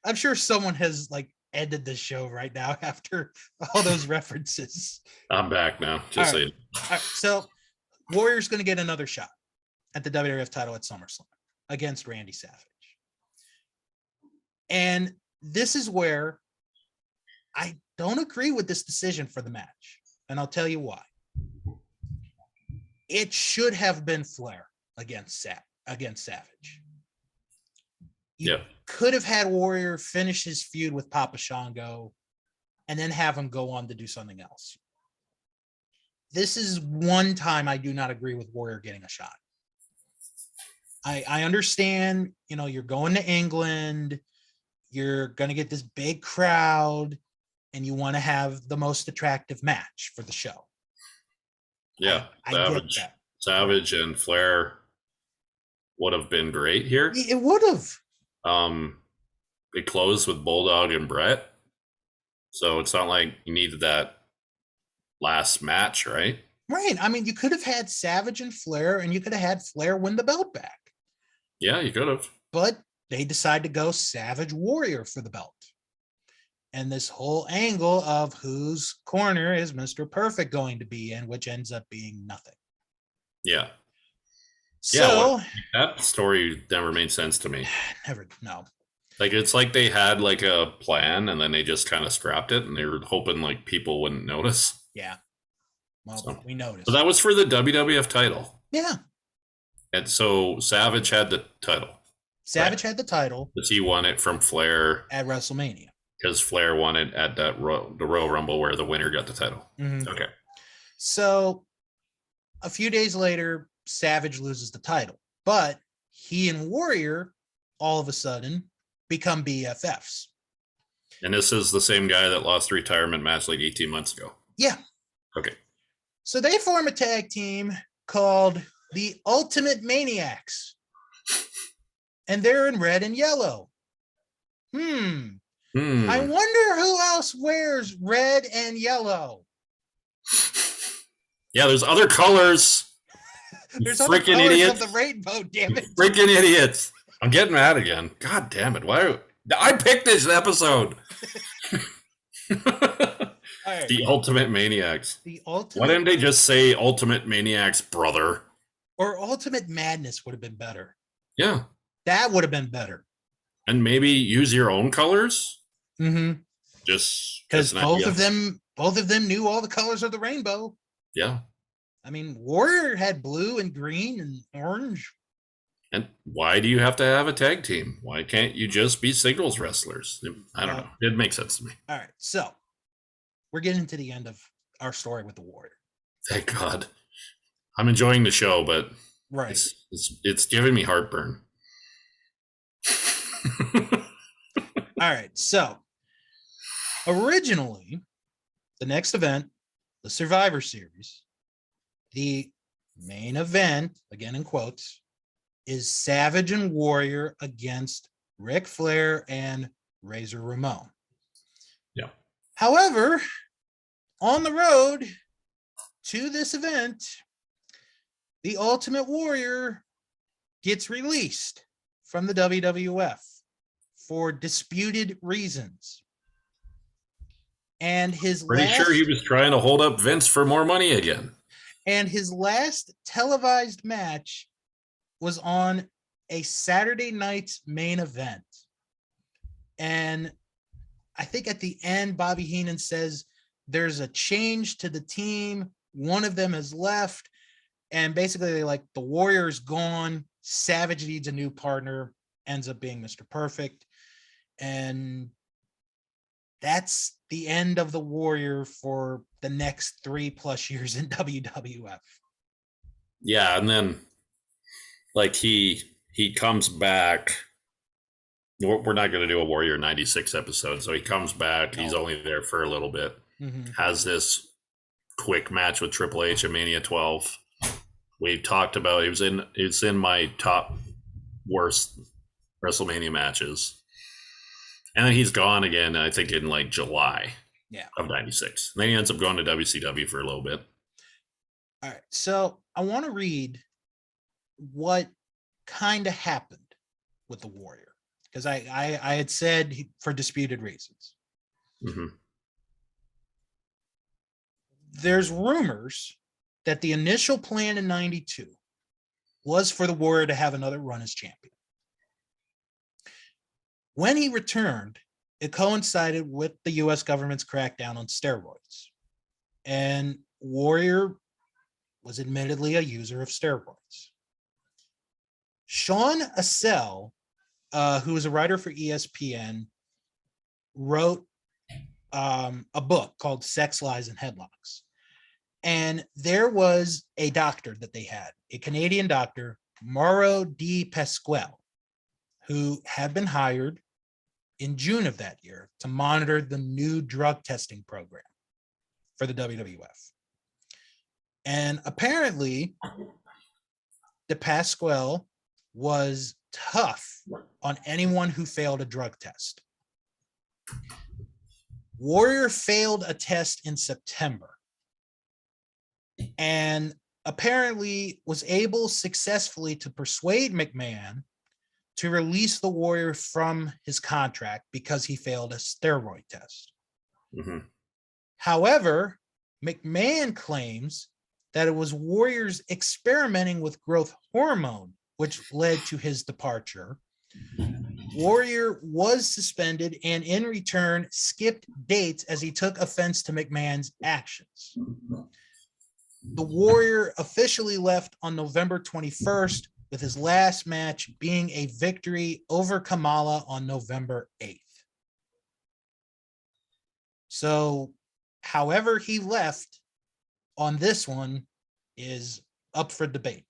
I'm sure someone has ended the show right now after all those references. I'm back now. Just saying. All right, so Warrior's going to get another shot at the WWF title at SummerSlam against Randy Savage. And this is where I don't agree with this decision for the match. And I'll tell you why. It should have been Flair against Savage. You could have had Warrior finish his feud with Papa Shango and then have him go on to do something else. This is one time I do not agree with Warrior getting a shot. I understand, you're going to England, you're going to get this big crowd, and you want to have the most attractive match for the show. Yeah, I get that. Savage and Flair would have been great here. It would have. it closed with Bulldog and Brett. So it's not like you needed that last match, right? Right. I mean, you could have had Savage and Flair, and you could have had Flair win the belt back. Yeah, you could have. But they decide to go Savage Warrior for the belt. And this whole angle of whose corner is Mr. Perfect going to be in, which ends up being nothing. Yeah. So that story never made sense to me. Never, no. Like, it's like they had like a plan and then they just kind of scrapped it and they were hoping like people wouldn't notice. Yeah. Well, we noticed. So that was for the WWF title. Yeah. And so Savage had the title. Savage had the title. Because he won it from Flair at WrestleMania. Because Flair won it at the Royal Rumble where the winner got the title. Mm-hmm. Okay. So a few days later, Savage loses the title, but he and Warrior all of a sudden become BFFs. And this is the same guy that lost the retirement match like 18 months ago. Yeah. Okay. So they form a tag team called the Ultimate Maniacs. And they're in red and yellow. I wonder who else wears red and yellow. Yeah, there's other colors. There's other colors idiots. Of the rainbow, damn it. Freaking idiots. I'm getting mad again. God damn it. Why? I picked this episode. Right. The Ultimate Maniacs. Why didn't they just say Ultimate Maniacs, brother? Or Ultimate Madness would have been better. Yeah. That would have been better. And maybe use your own colors? Mm-hmm. Just because both of them knew all the colors of the rainbow. Yeah. I mean, Warrior had blue and green and orange. And why do you have to have a tag team? Why can't you just be singles wrestlers? I don't know. It makes sense to me. All right. So we're getting to the end of our story with the Warrior. Thank God. I'm enjoying the show, but right. It's giving me heartburn. All right. So originally, the next event, the Survivor Series, the main event, again in quotes, is Savage and Warrior against Ric Flair and Razor Ramon. Yeah. However, on the road to this event, the Ultimate Warrior gets released from the WWF for disputed reasons. And sure he was trying to hold up Vince for more money again. And his last televised match was on a Saturday night's main event. And I think at the end, Bobby Heenan says there's a change to the team. One of them has left. And basically, they like the Warrior's gone. Savage needs a new partner. Ends up being Mr. Perfect. And that's the end of the Warrior for the next 3+ years in WWF. Yeah, and then like he comes back. We're not going to do a Warrior 96 episode, so he comes back. No. He's only there for a little bit. Mm-hmm. Has this quick match with Triple H at Mania 12. We've talked about it's in my top worst WrestleMania matches. And then he's gone again, I think, in like July of 96. And then he ends up going to WCW for a little bit. All right. So I want to read what kind of happened with the Warrior. Because I had said for disputed reasons. Mm-hmm. There's rumors that the initial plan in 92 was for the Warrior to have another run as champion. When he returned, it coincided with the U.S. government's crackdown on steroids. And Warrior was admittedly a user of steroids. Sean Assel, who was a writer for ESPN, wrote a book called Sex, Lies, and Headlocks. And there was a doctor that they had, a Canadian doctor, Mauro Di Pasquale, who had been hired in June of that year to monitor the new drug testing program for the WWF. And apparently, Di Pasquale was tough on anyone who failed a drug test. Warrior failed a test in September and apparently was able successfully to persuade McMahon to release the Warrior from his contract because he failed a steroid test. Mm-hmm. However, McMahon claims that it was Warrior's experimenting with growth hormone which led to his departure. Warrior was suspended and in return skipped dates as he took offense to McMahon's actions. The Warrior officially left on November 21st, with his last match being a victory over Kamala on November 8th. So, however he left on this one is up for debate.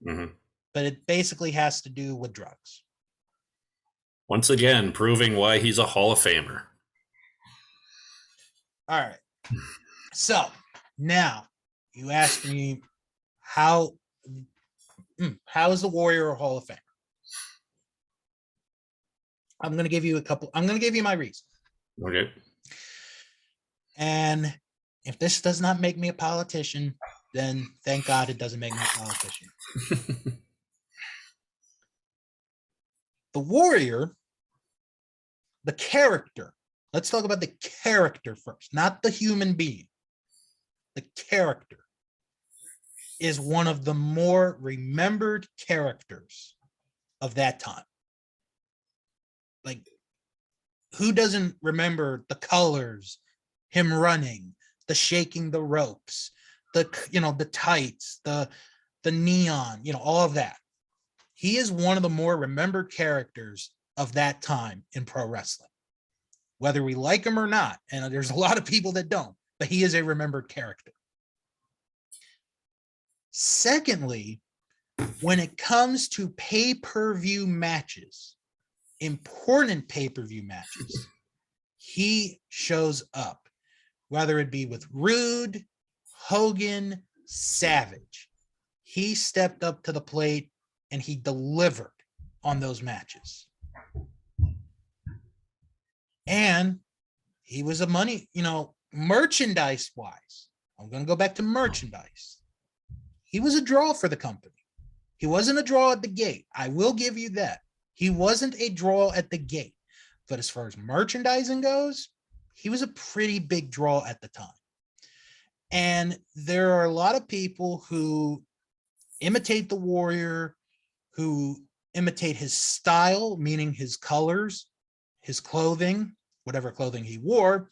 Mm-hmm. But it basically has to do with drugs. Once again, proving why he's a Hall of Famer. All right. So, now, you asked me how is the Warrior a Hall of Famer? I'm going to give you my reason. Okay. And if this does not make me a politician, then thank God it doesn't make me a politician. The Warrior, the character, let's talk about the character first, not the human being. The character is one of the more remembered characters of that time. Like, who doesn't remember the colors, him running, the shaking the ropes, the tights, the neon, all of that. He is one of the more remembered characters of that time in pro wrestling, whether we like him or not. And there's a lot of people that don't, but he is a remembered character. Secondly, when it comes to pay-per-view matches, important pay-per-view matches, he shows up, whether it be with Rude, Hogan, Savage. He stepped up to the plate and he delivered on those matches. And he was a money, merchandise-wise. I'm going to go back to merchandise. He was a draw for the company. He wasn't a draw at the gate. I will give you that. He wasn't a draw at the gate. But as far as merchandising goes, he was a pretty big draw at the time. And there are a lot of people who imitate the Warrior, who imitate his style, meaning his colors, his clothing, whatever clothing he wore,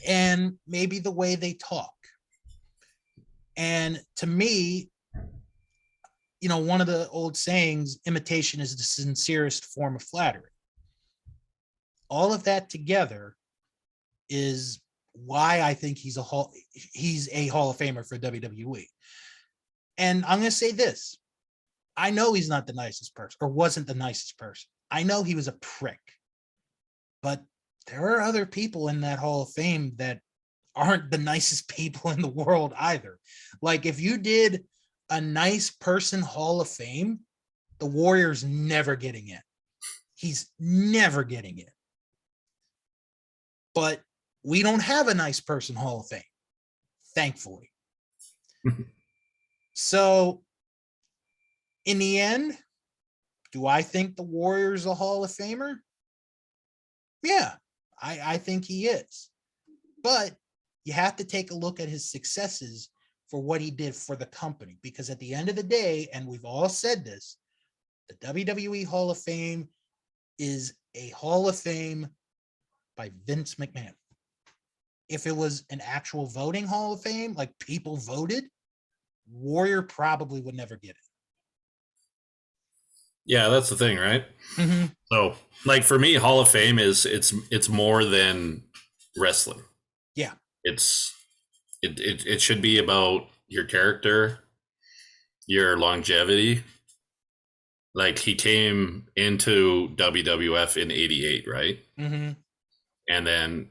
and maybe the way they talk. And to me, one of the old sayings, imitation is the sincerest form of flattery. All of that together is why I think he's a Hall of Famer for WWE. And I'm going to say this. I know he's not the nicest person, or wasn't the nicest person. I know he was a prick. But there are other people in that Hall of Fame that aren't the nicest people in the world either. Like, if you did a nice person Hall of Fame, the Warrior's never getting in. He's never getting in. But we don't have a nice person Hall of Fame, thankfully. So, in the end, do I think the Warrior's a Hall of Famer? Yeah, I think he is. But you have to take a look at his successes for what he did for the company. Because at the end of the day, and we've all said this, the WWE Hall of Fame is a Hall of Fame by Vince McMahon. If it was an actual voting Hall of Fame, like people voted, Warrior probably would never get it. Yeah, that's the thing, right? Mm-hmm. So, like, for me, Hall of Fame it's more than wrestling. Yeah. It should be about your character, your longevity. Like, he came into WWF in 88, right? Mm-hmm. And then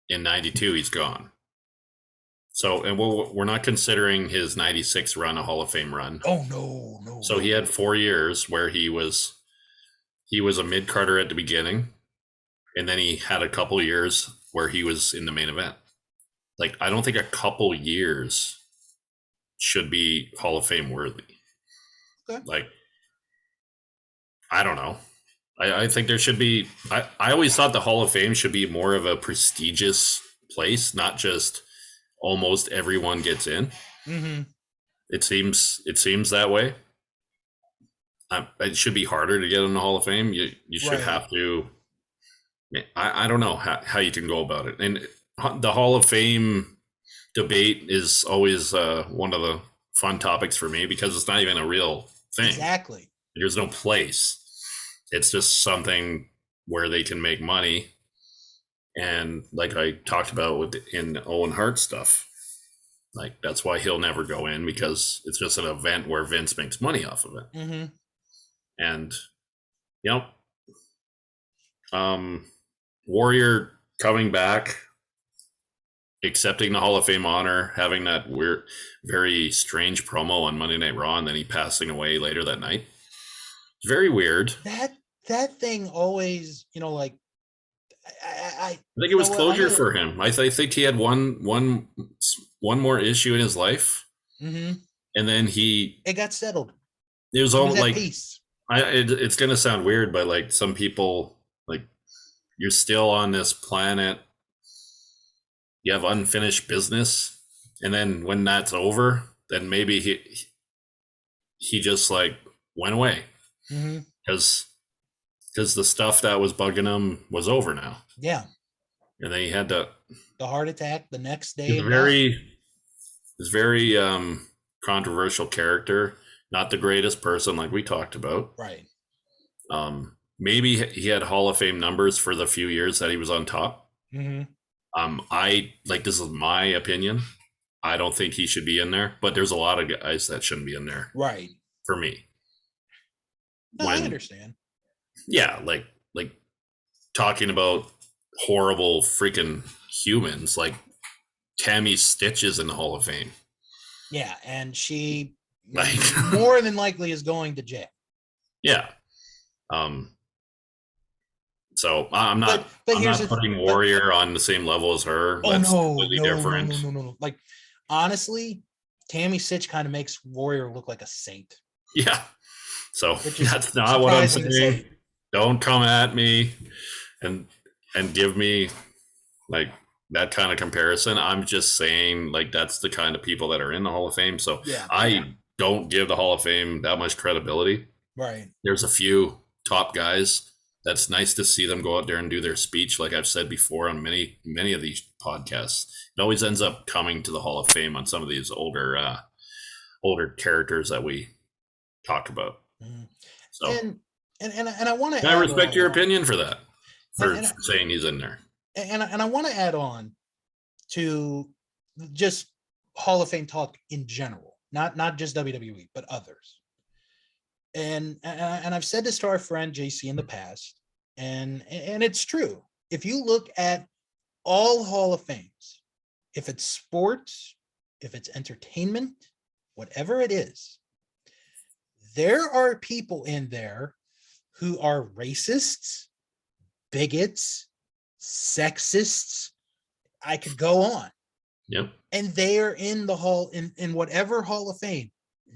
in 92, he's gone. So, and we're not considering his 96 run a Hall of Fame run. Oh, no. So he had 4 years where he was a mid-carder at the beginning, and then he had a couple years where he was in the main event. Like, I don't think a couple years should be Hall of Fame worthy. Okay. Like, I don't know. I think there should be. I always thought the Hall of Fame should be more of a prestigious place, not just almost everyone gets in. Mm-hmm. It seems that way. It should be harder to get in the Hall of Fame. You should have to. I don't know how you can go about it. And the Hall of Fame debate is always one of the fun topics for me because it's not even a real thing. Exactly. There's no place. It's just something where they can make money. And like I talked about in Owen Hart stuff, like that's why he'll never go in, because it's just an event where Vince makes money off of it. Mm-hmm. And, Warrior coming back, accepting the Hall of Fame honor, having that weird, very strange promo on Monday Night Raw, and then he passing away later that night. Very weird. That thing always, like, I think it was closure for him. I think he had one more issue in his life, mm-hmm. and then it got settled. It was all like peace. It's gonna sound weird, but like some people, like, you're still on this planet. You have unfinished business, and then when that's over, then maybe he just like went away because the stuff that was bugging him was over now. Yeah, and then he had the heart attack the next day. He's very controversial character, not the greatest person, like we talked about. Right. Maybe he had Hall of Fame numbers for the few years that he was on top. Mm-hmm. This is my opinion. I don't think he should be in there, but there's a lot of guys that shouldn't be in there. Right. For me. No, I understand. Yeah, like talking about horrible freaking humans, like Tammy Stitch is in the Hall of Fame. Yeah, and she more than likely is going to jail. Yeah. So I'm not. But I'm not putting Warrior on the same level as her. That's completely different. No. Like, honestly, Tammy Stitch kind of makes Warrior look like a saint. Yeah. So that's not what I'm saying. Don't come at me and give me like that kind of comparison. I'm just saying, like, that's the kind of people that are in the Hall of Fame. So I don't give the Hall of Fame that much credibility. Right. There's a few top guys. That's nice to see them go out there and do their speech. Like I've said before on many of these podcasts, it always ends up coming to the Hall of Fame on some of these older characters that we talk about. So and I want to. I respect your opinion for that, for saying he's in there. And I want to add on to just Hall of Fame talk in general, not just WWE, but others. And I've said this to our friend JC in the past, and it's true. If you look at all Hall of Fames, if it's sports, if it's entertainment, whatever it is, there are people in there who are racists, bigots, sexists. I could go on. Yep. And they are in the hall, in whatever Hall of Fame,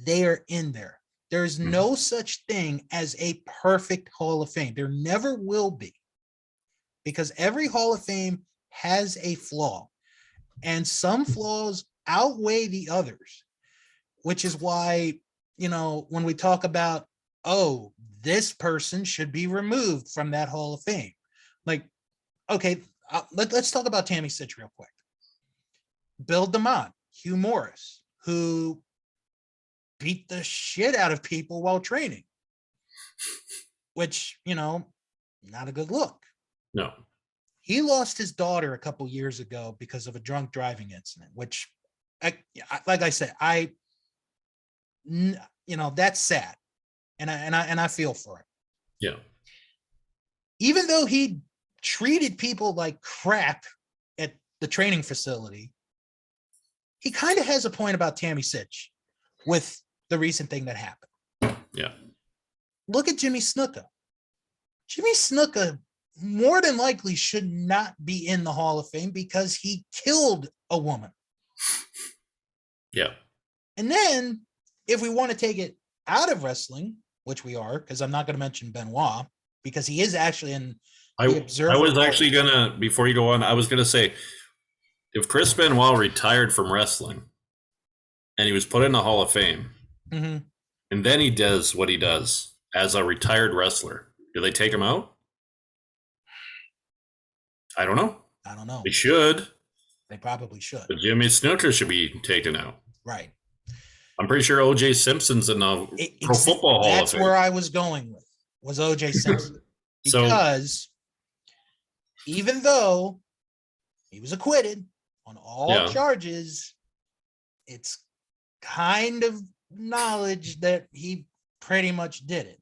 they are in there. There's no such thing as a perfect Hall of Fame. There never will be, because every Hall of Fame has a flaw, and some flaws outweigh the others, which is why, when we talk about, this person should be removed from that Hall of Fame. Like, okay, let's talk about Tammy Stitch real quick. Bill DeMott, Hugh Morris, who beat the shit out of people while training, which, not a good look. No. He lost his daughter a couple years ago because of a drunk driving incident, which, like I said, that's sad. And I feel for it. Yeah. Even though he treated people like crap at the training facility, he kind of has a point about Tammy Sitch with the recent thing that happened. Yeah. Look at Jimmy Snuka. Jimmy Snuka more than likely should not be in the Hall of Fame because he killed a woman. Yeah. And then if we want to take it out of wrestling, which we are, because I'm not going to mention Benoit because he is actually in the Observer. I was actually going to, before you go on, I was going to say, if Chris Benoit retired from wrestling and he was put in the Hall of Fame, and then he does what he does as a retired wrestler, do they take him out? I don't know. They should. They probably should. But Jimmy Snuka should be taken out. Right. I'm pretty sure O.J. Simpson's in the Pro Football Hall of Fame. That's where I was going with, was O.J. Simpson. Because even though he was acquitted on all charges, it's kind of knowledge that he pretty much did it.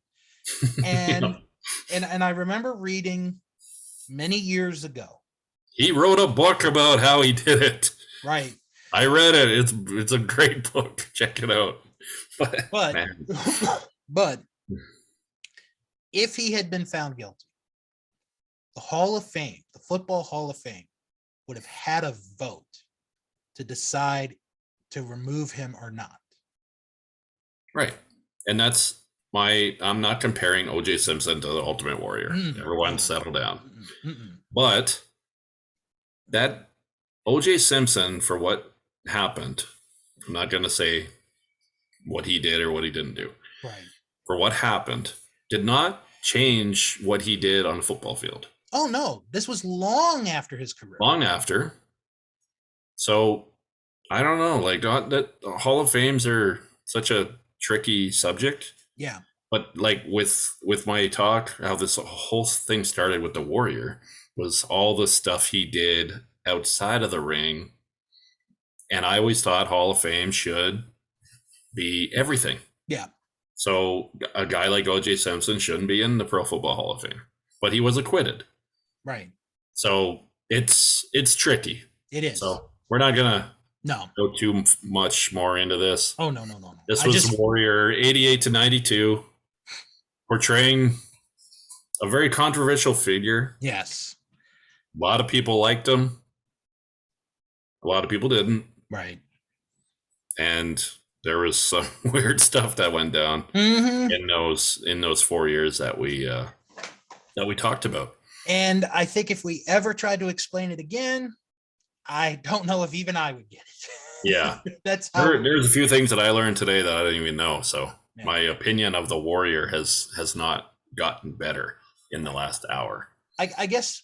And and I remember reading many years ago. He wrote a book about how he did it. Right. I read it. It's a great book. Check it out. But if he had been found guilty, the Hall of Fame, the Football Hall of Fame, would have had a vote to decide to remove him or not. Right. And that's I'm not comparing O.J. Simpson to the Ultimate Warrior. Everyone settle down. But that O.J. Simpson, for what happened, I'm not going to say what he did or what he didn't do. Right. For what happened, did not change what he did on the football field. Oh, no. This was long after his career. Long after. So, I don't know. Like, that Hall of Fames are such a tricky subject. Yeah. But like with my talk, how this whole thing started with the Warrior was all the stuff he did outside of the ring. And I always thought Hall of Fame should be everything. Yeah. So a guy like O.J. Simpson shouldn't be in the Pro Football Hall of Fame, but he was acquitted. Right. So it's tricky. It is. So we're not gonna go too much more into this. Oh no. This was Warrior 88 to 92, portraying a very controversial figure. Yes. A lot of people liked him. A lot of people didn't. Right. And there was some weird stuff that went down in those 4 years that we talked about. And I think if we ever tried to explain it again, I don't know if even I would get it. Yeah. That's how there's a few things that I learned today that I didn't even know. So my opinion of the Warrior has not gotten better in the last hour. I guess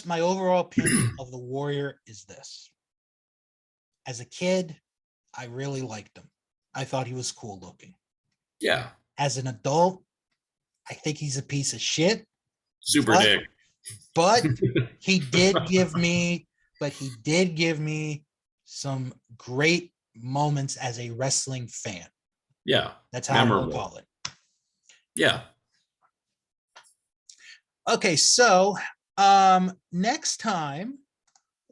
my overall opinion of the Warrior is this. As a kid, I really liked him. I thought he was cool looking. Yeah. As an adult, I think he's a piece of shit. Super dick. But he did give me some great moments as a wrestling fan. Yeah. That's how I'll call it. Yeah. Okay, so next time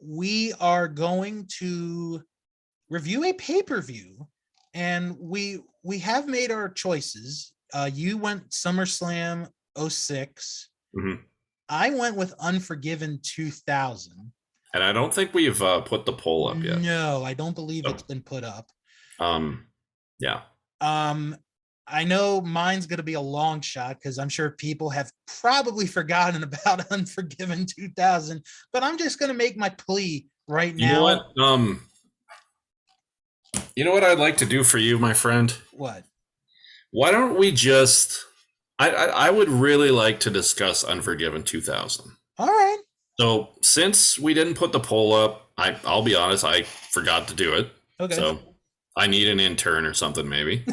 we are going to review a pay-per-view, and we have made our choices. You went SummerSlam 06. I went with Unforgiven 2000. And I don't think we've put the poll up yet. No, I don't believe it's been put up. Yeah. I know mine's going to be a long shot because I'm sure people have probably forgotten about Unforgiven 2000, but I'm just going to make my plea right now. You know what? You know what I'd like to do for you, my friend? What? Why don't we just... I would really like to discuss Unforgiven 2000. All right. So since we didn't put the poll up, I'll be honest, I forgot to do it. Okay. So I need an intern or something, maybe.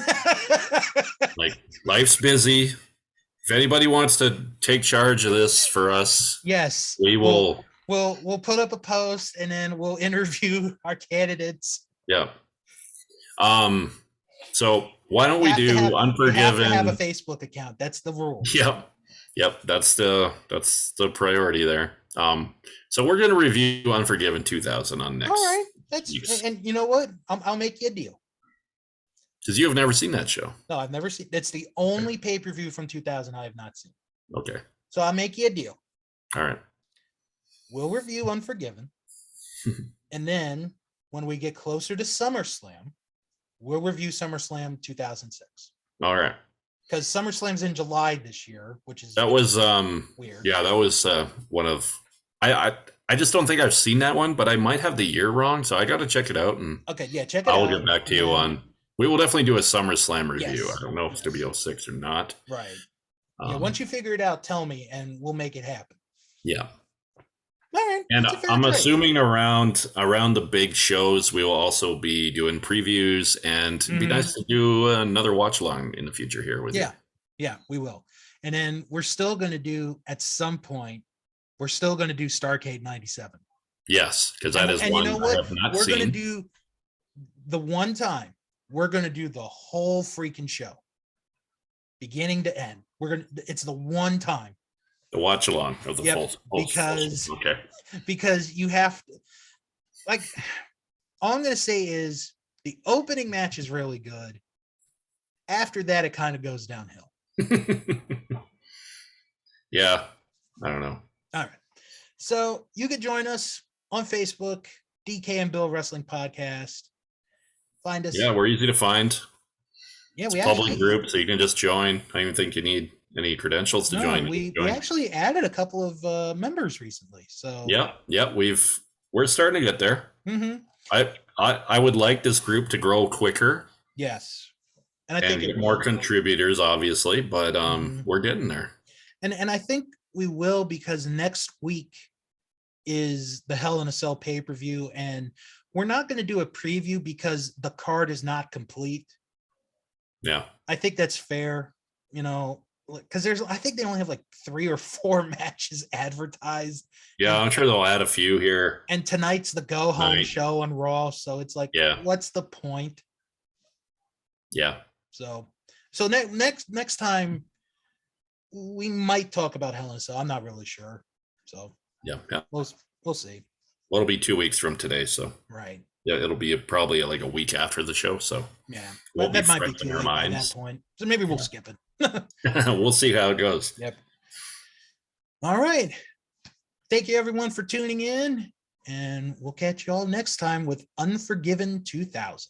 Like, life's busy. If anybody wants to take charge of this for us, yes, we will. We'll put up a post and then we'll interview our candidates. Yeah. So why don't we do Unforgiven? You have to have a Facebook account. That's the rule. Yep. That's the priority there. So we're going to review Unforgiven 2000 on next And you know what? I'll make you a deal. Because you have never seen that show. No, I've never seen. That's the only pay-per-view from 2000 I have not seen. Okay. So I'll make you a deal. All right. We'll review Unforgiven. And then when we get closer to SummerSlam, we'll review SummerSlam 2006. All right. Because SummerSlam's in July this year, which is weird. Yeah, that was one of I just don't think I've seen that one, but I might have the year wrong, so I got to check it out. And okay, yeah, check it out. I'll get back to you on. We will definitely do a SummerSlam review. Yes, I don't know if it's to be 06 or not. Right. Yeah, once you figure it out, tell me, and we'll make it happen. Yeah. All right. And I'm assuming around the big shows, we will also be doing previews, and it'd be nice to do another watch along in the future here with you. Yeah, we will. And then we're still going to do, at some point, we're still going to do Starrcade 97. Yes, because that is one you know what? I have not we're seen. We're going to do the one time. We're going to do the whole freaking show, beginning to end. It's the one time. The watch along of the full because you have to, like, all I'm going to say is the opening match is really good. After that, it kind of goes downhill. Yeah, I don't know. All right. So you could join us on Facebook, DK and Bill Wrestling Podcast. Find us. Yeah, we're easy to find. Yeah, it's a public group, so you can just join. I don't even think you need any credentials to join. We actually added a couple of members recently. So yeah, we're starting to get there. Mm-hmm. I would like this group to grow quicker. Yes, and I think get more contributors, obviously, but we're getting there. And I think we will, because next week is the Hell in a Cell pay-per-view, and we're not going to do a preview because the card is not complete. Yeah, I think that's fair, because I think they only have like 3 or 4 matches advertised. Yeah, I'm sure they'll add a few here. And tonight's the go home show on Raw, so it's like, what's the point? Yeah. So next time we might talk about Hell in a Cell. I'm not really sure. So yeah, we'll see. Well, it'll be 2 weeks from today, so right. Yeah, it'll be probably like a week after the show. So yeah, well, that might be too late by that point. So maybe we'll skip it. We'll see how it goes. Yep. All right. Thank you, everyone, for tuning in, and we'll catch you all next time with Unforgiven 2000.